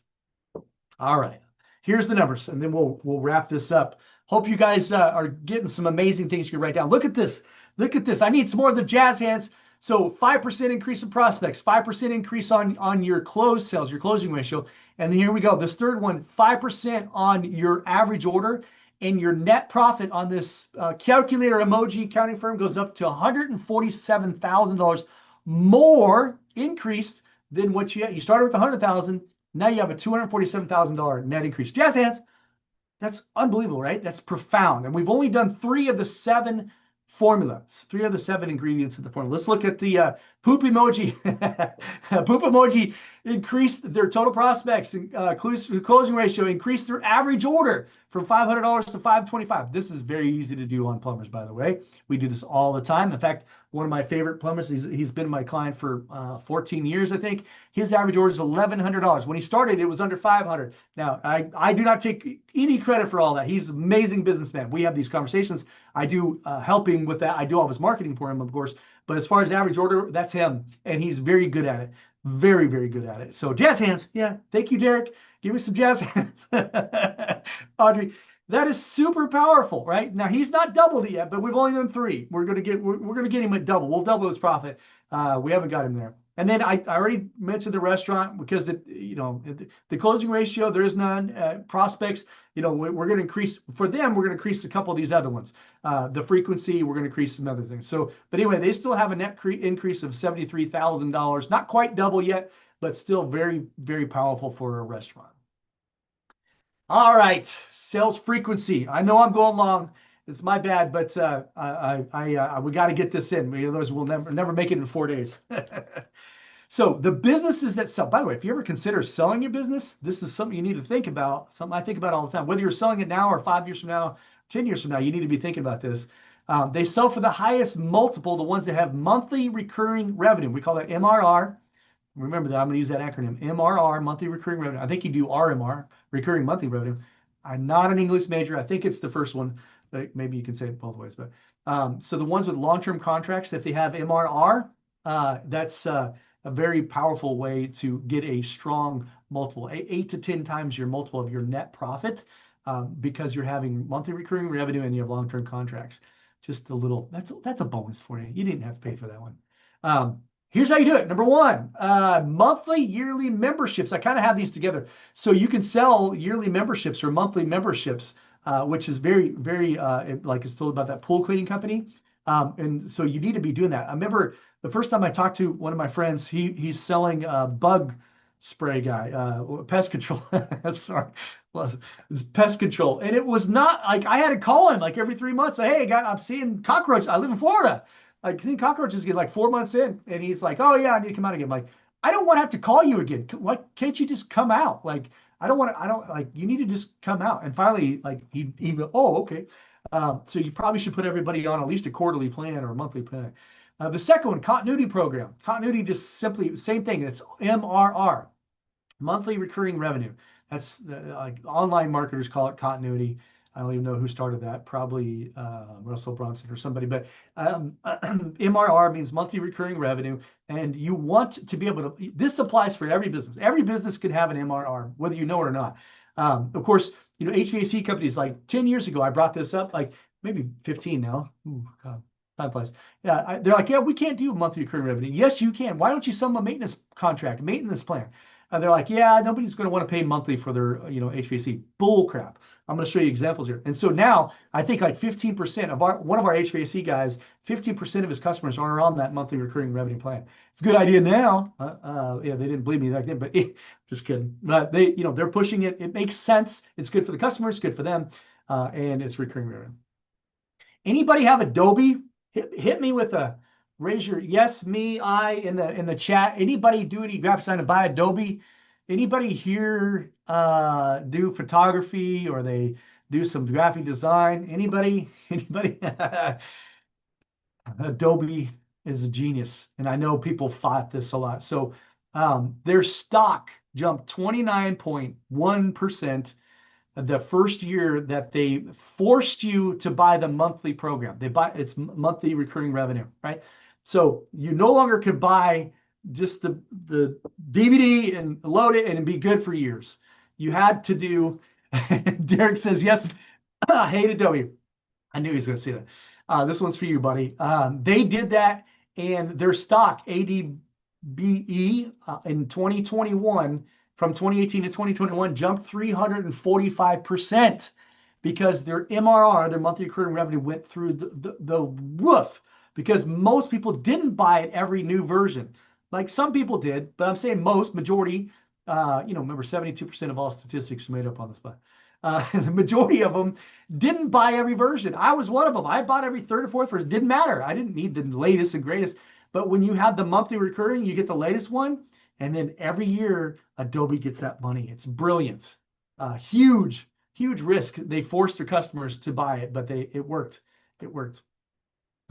All right. Here's the numbers, and then we'll wrap this up. Hope you guys are getting some amazing things you can write down. Look at this. Look at this. I need some more of the jazz hands. So 5% increase in prospects, 5% increase on your closed sales, your closing ratio. And here we go. This third one, 5% on your average order, and your net profit on this calculator emoji accounting firm goes up to $147,000 more increased than what you had. You started with $100,000. Now you have a $247,000 net increase. Jazz hands. That's unbelievable, right? That's profound. And we've only done 3 of the 7 formula. It's 3 of the 7 ingredients in the formula. Let's look at the poop emoji. Poop emoji increased their total prospects, closing ratio, increased their average order from $500 to $525. This is very easy to do on plumbers, by the way. We do this all the time. In fact, one of my favorite plumbers, he's been my client for 14 years, I think. His average order is $1,100. When he started, it was under $500. Now, I do not take any credit for all that. He's an amazing businessman. We have these conversations. I do help him with that. I do all of his marketing for him, of course. But as far as average order, that's him. And he's very good at it. Very, very good at it. So jazz hands. Yeah. Thank you, Derek. Give me some jazz hands. Audrey, that is super powerful, right? Now he's not doubled it yet, but we've only done 3. We're gonna get him at double. We'll double his profit. We haven't got him there. And then I already mentioned the restaurant because the closing ratio, there is none. Prospects, we're going to increase for them. We're going to increase a couple of these other ones. The frequency, we're going to increase some other things. So, but anyway, they still have a net increase of $73,000. Not quite double yet, but still very, very powerful for a restaurant. All right, sales frequency. I know I'm going long. It's my bad, but we got to get this in. Otherwise, we'll never make it in 4 days. So the businesses that sell, by the way, if you ever consider selling your business, this is something you need to think about, something I think about all the time. Whether you're selling it now or 5 years from now, 10 years from now, you need to be thinking about this. They sell for the highest multiple, the ones that have monthly recurring revenue. We call that MRR. Remember that, I'm going to use that acronym, MRR, monthly recurring revenue. I think you do RMR, recurring monthly revenue. I'm not an English major. I think it's the first one, but maybe you can say it both ways. But so the ones with long-term contracts, if they have MRR, that's a very powerful way to get a strong multiple, 8 to 10 times your multiple of your net profit, because you're having monthly recurring revenue and you have long-term contracts. Just a little, that's a bonus for you. You didn't have to pay for that one. Here's how you do it. Number 1, monthly, yearly memberships. I kind of have these together. So you can sell yearly memberships or monthly memberships, which is very, very, like it's told about that pool cleaning company. And so you need to be doing that. I remember the first time I talked to one of my friends, he's selling a bug spray guy, pest control. Sorry. Well, it's pest control. And it was not like I had to call him like every 3 months. Say, hey, I'm seeing cockroaches. I live in Florida. Like, seeing cockroaches get like 4 months in. And he's like, oh, yeah, I need to come out again. I'm like, I don't want to have to call you again. What, can't you just come out? Like, you need to just come out. And finally, like, he oh, okay. So you probably should put everybody on at least a quarterly plan or a monthly plan. The second one, continuity program. Continuity, just simply same thing. It's MRR, monthly recurring revenue. That's like online marketers call it continuity. I don't even know who started that. Probably Russell Brunson or somebody. But MRR means monthly recurring revenue, and you want to be able to. This applies for every business. Every business could have an MRR, whether you know it or not. Of course, HVAC companies, like 10 years ago, I brought this up, like maybe 15 now. Ooh, God, time flies. Yeah, they're like, yeah, we can't do monthly recurring revenue. Yes, you can. Why don't you sell them a maintenance contract, maintenance plan? They're like, yeah, nobody's going to want to pay monthly for their, HVAC. Bull crap. I'm going to show you examples here. And so now I think like 15% of one of our HVAC guys, 15% of his customers are on that monthly recurring revenue plan. It's a good idea now. Yeah, they didn't believe me back then, but just kidding. But they're pushing it. It makes sense. It's good for the customers, it's good for them, and it's recurring revenue. Anybody have Adobe? Hit me with a raise your yes, me, I in the chat. Anybody do any graphic design to buy Adobe? Anybody here do photography, or they do some graphic design? Anybody? Adobe is a genius, and I know people fought this a lot. So their stock jumped 29.1% the first year that they forced you to buy the monthly program. It's monthly recurring revenue, right? So you no longer could buy just the DVD and load it and be good for years. You had to do, Derek says, yes, I hate Adobe. I knew he was going to say that. This one's for you, buddy. They did that, and their stock, ADBE, in 2021, from 2018 to 2021, jumped 345% because their MRR, their monthly recurring revenue, went through the roof, because most people didn't buy it every new version. Like some people did, but I'm saying majority, remember 72% of all statistics are made up on the spot. The majority of them didn't buy every version. I was one of them. I bought every third or fourth version. Didn't matter. I didn't need the latest and greatest. But when you have the monthly recurring, you get the latest one, and then every year Adobe gets that money. It's brilliant. Huge, huge risk. They forced their customers to buy it, but it worked. It worked.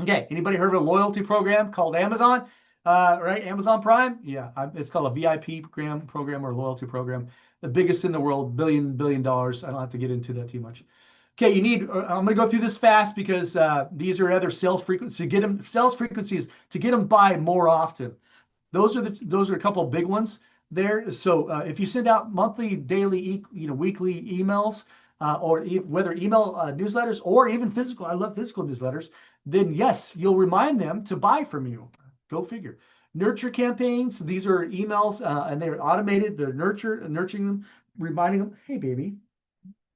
Okay, anybody heard of a loyalty program called Amazon? Right, Amazon Prime? Yeah, it's called a VIP program or loyalty program. The biggest in the world, billion dollars. I don't have to get into that too much. Okay, I'm going to go through this fast because these are other sales frequencies. Sales frequencies to get them buy more often. Those are a couple of big ones there. So if you send out monthly, daily, weekly emails, or whether email newsletters or even physical, I love physical newsletters, then yes, you'll remind them to buy from you. Go figure. Nurture campaigns, these are emails and they're automated. They're nurturing them, reminding them, hey, baby,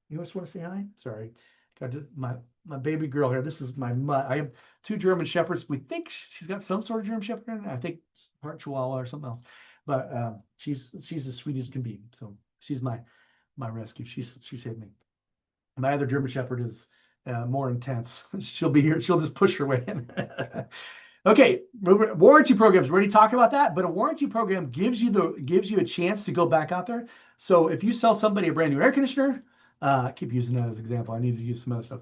you just want to say hi? Sorry. Got my baby girl here. This is my mutt. I have 2 German Shepherds. We think she's got some sort of German Shepherd in it. I think part Chihuahua or something else. But she's as sweet as can be. So she's my rescue. She saved me. My other German Shepherd is more intense. She'll be here. She'll just push her way in. Okay, warranty programs. We already talked about that, but a warranty program gives you a chance to go back out there. So if you sell somebody a brand new air conditioner, I keep using that as an example. I need to use some other stuff.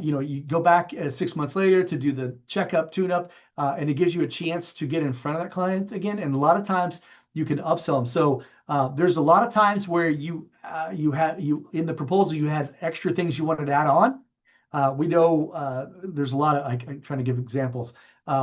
You go back 6 months later to do the checkup, tune-up, and it gives you a chance to get in front of that client again. And a lot of times you can upsell them. So there's a lot of times where you in the proposal you had extra things you wanted to add on. We know there's a lot of I'm trying to give examples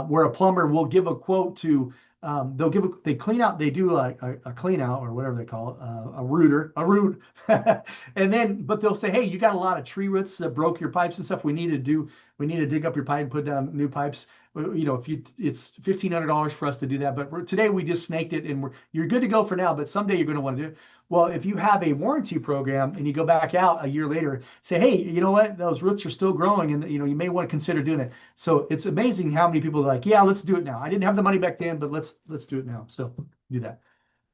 where a plumber will give a quote to they clean out, they do like a clean out or whatever they call it, a root, and then but they'll say, hey, you got a lot of tree roots that broke your pipes and stuff. We need to dig up your pipe and put down new pipes. It's $1,500 for us to do that, but today we just snaked it and you're good to go for now, but someday you're going to want to do it. Well, if you have a warranty program and you go back out a year later, say, hey, you know what, those roots are still growing and you may want to consider doing it. So it's amazing how many people are like, yeah, let's do it now. I didn't have the money back then, but let's do it now. So do that.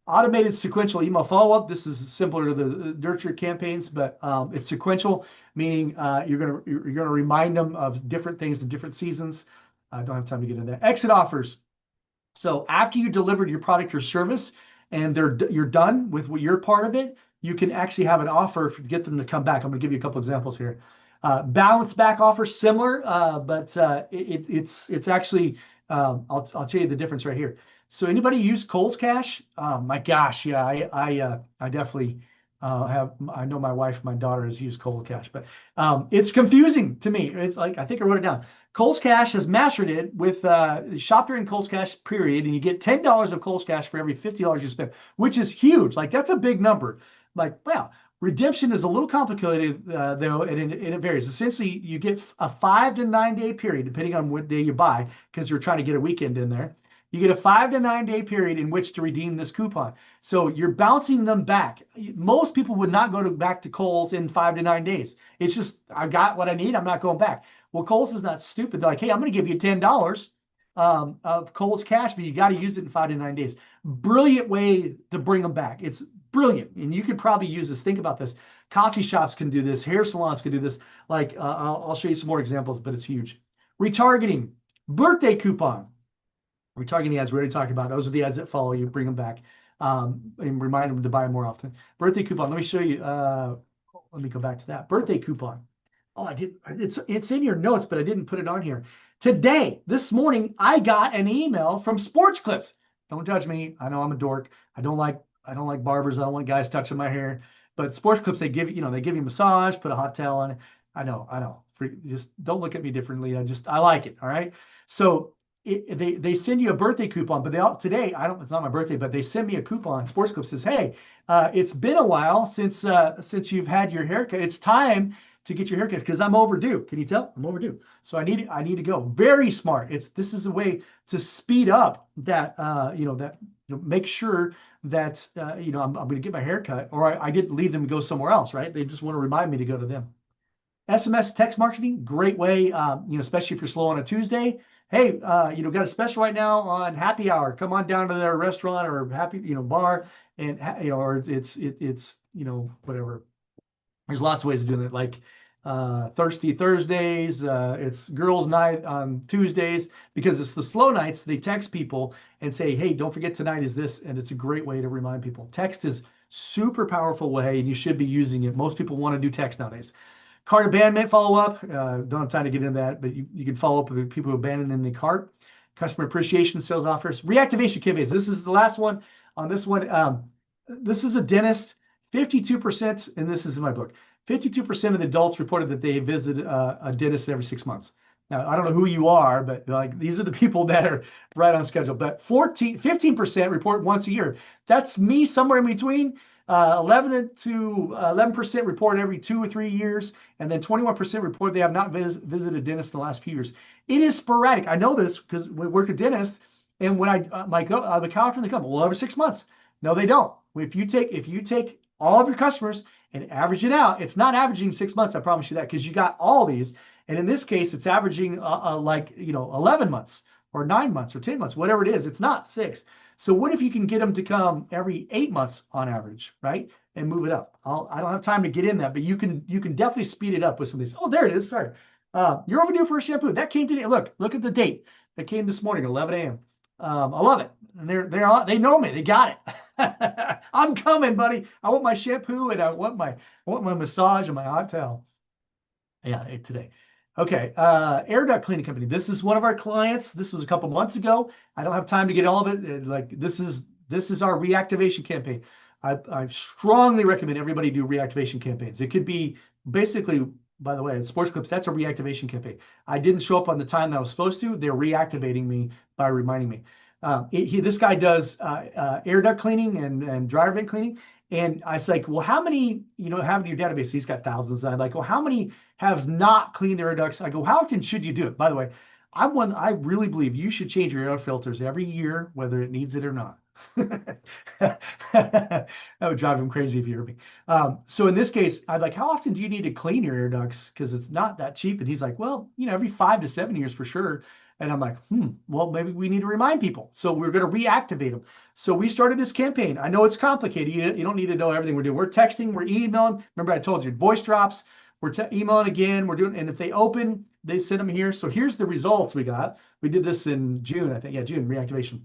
Automated sequential email follow-up. This is similar to the nurture campaigns, but it's sequential, meaning you're gonna remind them of different things in different seasons. I don't have time to get into that. Exit offers. So after you delivered your product or service and you're done with your part of it, you can actually have an offer to get them to come back. I'm going to give you a couple examples here. Bounce back offer, similar, but it's actually I'll tell you the difference right here. So anybody use Kohl's Cash? My gosh, yeah, I definitely have. I know my wife, my daughter has used Kohl's Cash, but it's confusing to me. It's like I think I wrote it down. Kohl's Cash has mastered it with shop during Kohl's Cash period, and you get $10 of Kohl's Cash for every $50 you spend, which is huge. Like that's a big number. Like wow. Redemption is a little complicated though, and it varies. Essentially, you get a 5 to 9 day period, depending on what day you buy, because you're trying to get a weekend in there. You get a 5 to 9 day period in which to redeem this coupon. So you're bouncing them back. Most people would not go back to Kohl's in 5 to 9 days. It's just, I got what I need. I'm not going back. Well, Kohl's is not stupid. They're like, hey, I'm going to give you $10 of Kohl's Cash, but you got to use it in 5 to 9 days. Brilliant way to bring them back. It's brilliant. And you could probably use this. Think about this. Coffee shops can do this. Hair salons can do this. Like, I'll show you some more examples, but it's huge. Retargeting, birthday coupon. Retargeting ads, we already talked about. Those are the ads that follow you, bring them back, and remind them to buy more often. Birthday coupon. Let me show you. Let me go back to that. Birthday coupon. Oh, I did. It's in your notes, but I didn't put it on here. Today, this morning, I got an email from Sports Clips. Don't judge me. I know I'm a dork. I don't like barbers. I don't like guys touching my hair. But Sports Clips, they give you a massage, put a hot towel on it. I know. Just don't look at me differently. I like it. All right. So they send you a birthday coupon, but today it's not my birthday, but they send me a coupon. Sports Clips says, hey, it's been a while since you've had your haircut. It's time to get your haircut because I'm overdue. Can you tell? I'm overdue. So I need to go. Very smart. This is a way to speed up that make sure that I'm going to get my haircut, or I didn't leave them and go somewhere else, right? They just want to remind me to go to them. SMS text marketing, great way, especially if you're slow on a Tuesday. Hey, got a special right now on happy hour. Come on down to their restaurant or happy, bar, and or it's whatever. There's lots of ways of doing it, like Thirsty Thursdays. It's girls' night on Tuesdays because it's the slow nights. They text people and say, "Hey, don't forget tonight is this," and it's a great way to remind people. Text is super powerful way, and you should be using it. Most people want to do text nowadays. Cart abandonment follow up. Don't have time to get into that, but you can follow up with the people who abandoned in the cart. Customer appreciation sales offers, reactivation campaigns. This is the last one on this one. This is a dentist. 52%, and this is in my book. 52% of the adults reported that they visit a dentist every 6 months. Now, I don't know who you are, but like these are the people that are right on schedule. But 15% report once a year. That's me somewhere in between. 11% report every 2 or 3 years, and then 21% report they have not visited a dentist in the last few years. It is sporadic. I know this because we work at dentists, and when the how often they come? Well, every 6 months. No, they don't. If you take all of your customers and average it out, it's not averaging 6 months. I promise you that, because you got all these, and in this case, it's averaging 11 months or 9 months or 10 months, whatever it is. It's not 6. So what if you can get them to come every 8 months on average, right? And move it up. I don't have time to get in that, but you can definitely speed it up with some of these. Oh, there it is. Sorry. You're overdue for a shampoo. That came today. Look at the date. That came this morning, 11 a.m. I love it. And they know me. They got it. I'm coming, buddy. I want my shampoo and I want my massage and my hot towel. Yeah, today. Okay, Air Duct Cleaning Company. This is one of our clients. This was a couple months ago. I don't have time to get all of it. Like this is our reactivation campaign. I strongly recommend everybody do reactivation campaigns. It could be basically, by the way, at Sports Clips, that's a reactivation campaign. I didn't show up on the time that I was supposed to. They're reactivating me by reminding me. This guy does air duct cleaning and dryer vent cleaning. And I was like, well, how many, have in your database? He's got thousands. I'm like, well, how many have not cleaned their air ducts? I go, how often should you do it? By the way, I really believe you should change your air filters every year, whether it needs it or not. That would drive him crazy if you heard me. So in this case, I'm like, how often do you need to clean your air ducts? Because it's not that cheap. And he's like, well, every 5 to 7 years for sure. And I'm like, well, maybe we need to remind people. So we're going to reactivate them. So we started this campaign. I know it's complicated. You don't need to know everything we're doing. We're texting, we're emailing. Remember, I told you voice drops. We're emailing again. We're doing, and if they open, they send them here. So here's the results we got. We did this in June, I think. Yeah, June reactivation.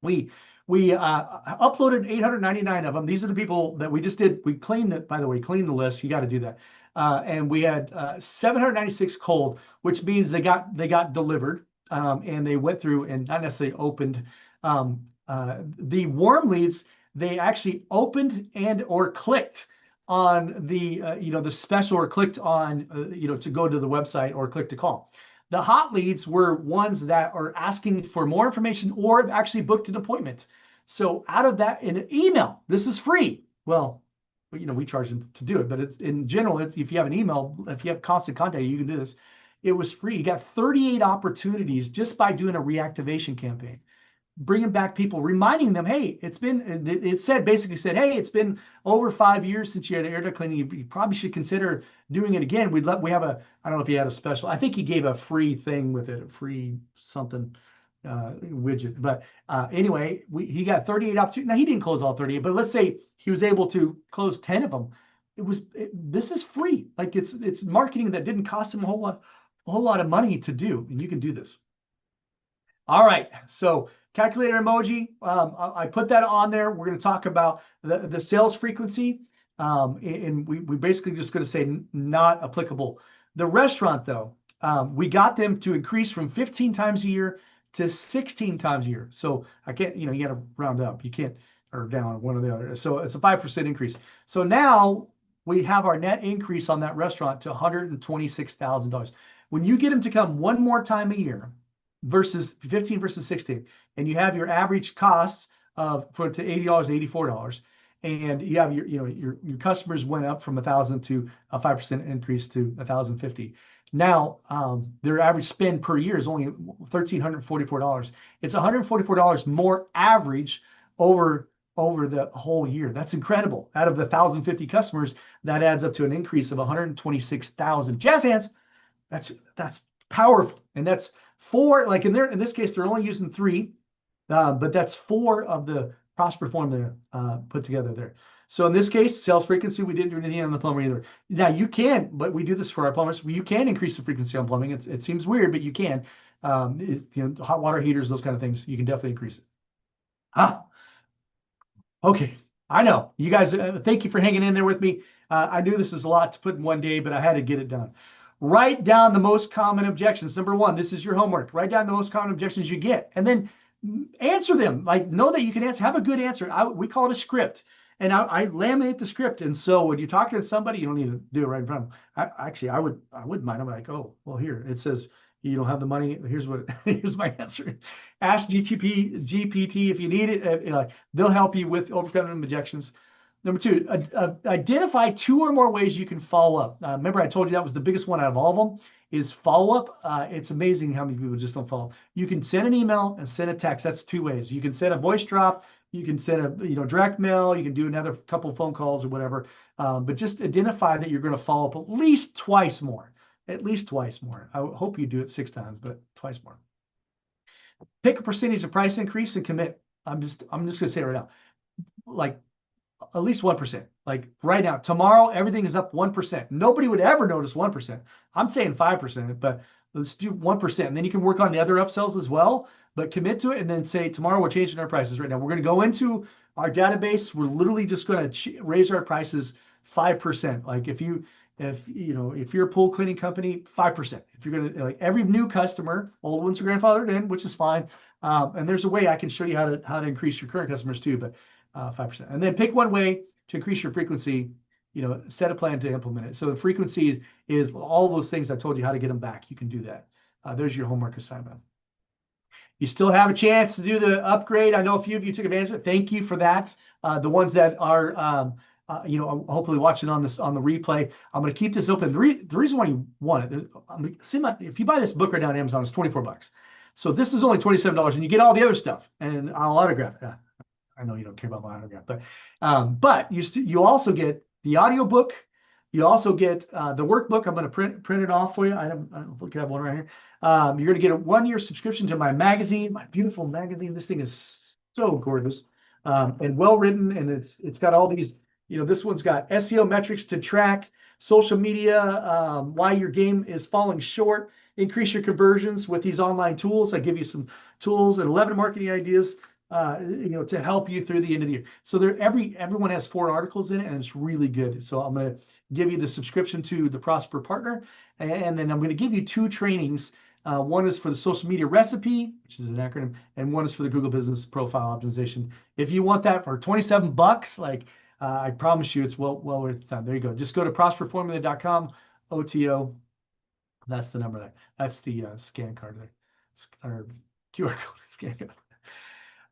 We uploaded 899 of them. These are the people that we just did. We cleaned it, by the way, clean the list. You got to do that. And we had 796 cold, which means they got delivered. And they went through and not necessarily opened. The warm leads, they actually opened and or clicked on the the special, or clicked on to go to the website, or click to call. The hot leads were ones that are asking for more information or have actually booked an appointment. So out of that, in an email, this is free. Well, we charge them to do it, but it's in general, if you have an email, if you have constant contact, you can do this. It was free. You got 38 opportunities just by doing a reactivation campaign, bringing back people, reminding them, hey, basically said, hey, it's been over 5 years since you had air duct cleaning. You probably should consider doing it again. I don't know if he had a special, I think he gave a free thing with it, a free something widget. But anyway, he got 38 opportunities. Now he didn't close all 38, but let's say he was able to close 10 of them. This is free. Like it's marketing that didn't cost him a whole lot of money to do, and you can do this. All right, so calculator emoji, I put that on there. We're going to talk about the sales frequency, and we basically just going to say not applicable. The restaurant, though, we got them to increase from 15 times a year to 16 times a year. So I can't, you got to round up. You can't, or down, one or the other. So it's a 5% increase. So now we have our net increase on that restaurant to $126,000. When you get them to come one more time a year, versus 15 versus 16, and you have your average costs to $80, $84, and you have your customers went up from 1,000 to a 5% increase to 1,050. Now their average spend per year is only $1,344. It's $144 more average over the whole year. That's incredible. Out of the 1,050 customers, that adds up to an increase of 126,000. Jazz hands. That's powerful, and that's 4. Like in this case, they're only using 3, but that's 4 of the Prosper formula put together there. So in this case, sales frequency, we didn't do anything on the plumber either. Now you can, but we do this for our plumbers. You can increase the frequency on plumbing. It seems weird, but you can. Hot water heaters, those kind of things, you can definitely increase it. Ah, okay. I know you guys. Thank you for hanging in there with me. I knew this is a lot to put in one day, but I had to get it done. Write down the most common objections. Number one, this is your homework. Write down the most common objections you get, and then answer them. Like, know that you can answer. Have a good answer. We call it a script, and I laminate the script. And so when you talk to somebody, you don't need to do it right in front of them. I wouldn't mind. I'm like, oh, well, here it says you don't have the money. Here's what. Here's my answer. Ask GPT if you need it. They'll help you with overcoming objections. Number two, identify 2 or more ways you can follow up. Remember, I told you that was the biggest one out of all of them is follow up. It's amazing how many people just don't follow up. You can send an email and send a text. That's 2 ways. You can send a voice drop. You can send a direct mail. You can do another couple of phone calls or whatever. But just identify that you're going to follow up at least twice more. At least twice more. I hope you do it 6 times, but twice more. Pick a percentage of price increase and commit. I'm just going to say it right now. Like at least 1%. Like right now, tomorrow, everything is up 1%. Nobody would ever notice 1%. I'm saying 5%, but let's do 1%. And then you can work on the other upsells as well, but commit to it and then say, tomorrow we're changing our prices right now. We're going to go into our database. We're literally just going to raise our prices 5%. Like if you're a pool cleaning company, 5%. If you're going to, like every new customer, old ones are grandfathered in, which is fine. And there's a way I can show you how to increase your current customers too, but 5%. And then pick one way to increase your frequency, set a plan to implement it. So the frequency is all those things I told you how to get them back. You can do that. There's your homework assignment. You still have a chance to do the upgrade. I know a few of you took advantage of it. Thank you for that. The ones that are, hopefully watching on the replay, I'm going to keep this open. The reason why you want it, if you buy this book right now on Amazon, it's $24. So this is only $27, and you get all the other stuff, and I'll autograph it. I know you don't care about my autograph, but you also get the audio book. You also get the workbook. I'm going to print it off for you. I don't think I have one right here. You're going to get a 1-year subscription to my magazine, my beautiful magazine. This thing is so gorgeous and well written, and it's got all these. This one's got SEO metrics to track, social media, why your game is falling short, increase your conversions with these online tools. I give you some tools and 11 marketing ideas. To help you through the end of the year. So everyone has 4 articles in it, and it's really good. So I'm going to give you the subscription to the Prosper Partner, and then I'm going to give you 2 trainings. One is for the social media recipe, which is an acronym, and one is for the Google Business Profile Optimization. If you want that for $27, I promise you, it's well worth the time. There you go. Just go to prosperformula.com, OTO. That's the number there. That's the scan card there, or QR code scan code.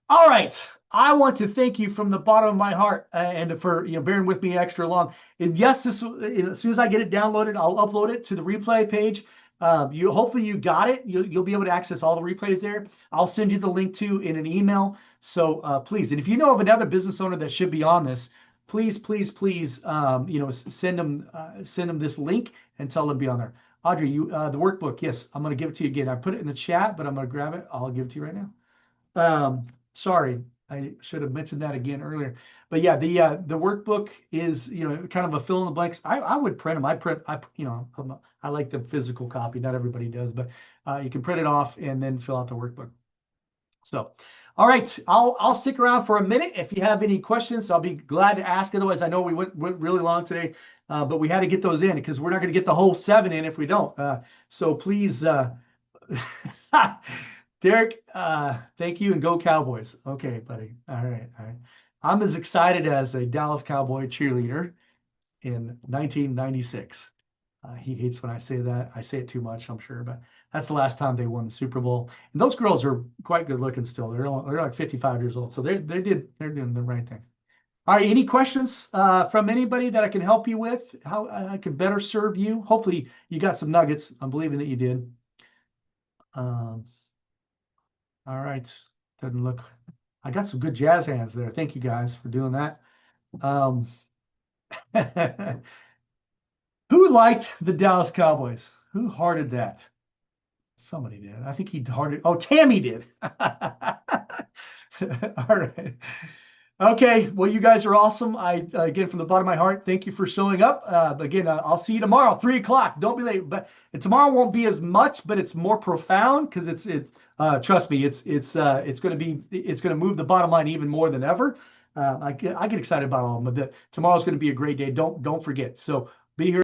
All right. I want to thank you from the bottom of my heart and for bearing with me extra long. And yes, this as soon as I get it downloaded, I'll upload it to the replay page. Hopefully you got it. You'll be able to access all the replays there. I'll send you the link to in an email. So please, and if you know of another business owner that should be on this, please, send them this link and tell them to be on there. Audrey, the workbook. Yes, I'm going to give it to you again. I put it in the chat, but I'm going to grab it. I'll give it to you right now. Sorry, I should have mentioned that again earlier. But yeah, the workbook is kind of a fill in the blanks. I would print them. I like the physical copy. Not everybody does, but you can print it off and then fill out the workbook. So, all right, I'll stick around for a minute. If you have any questions, I'll be glad to ask. Otherwise, I know we went really long today, but we had to get those in because we're not going to get the whole 7 in if we don't. So please. Derek, thank you, and go Cowboys. Okay, buddy. All right. I'm as excited as a Dallas Cowboy cheerleader in 1996. He hates when I say that. I say it too much, I'm sure, but that's the last time they won the Super Bowl. And those girls are quite good looking still. They're like 55 years old, so they're doing the right thing. All right. Any questions from anybody that I can help you with? How I can better serve you? Hopefully, you got some nuggets. I'm believing that you did. All right. Doesn't look. I got some good jazz hands there. Thank you guys for doing that. Who liked the Dallas Cowboys? Who hearted that? Somebody did. I think he hearted. Oh, Tammy did. All right. Okay, well, you guys are awesome. Again, from the bottom of my heart, thank you for showing up. Again, I'll see you tomorrow, 3 o'clock. Don't be late. But tomorrow won't be as much, but it's more profound because trust me, it's going to be it's going to move the bottom line even more than ever. I get excited about all of them, but tomorrow's going to be a great day. Don't forget. So be here.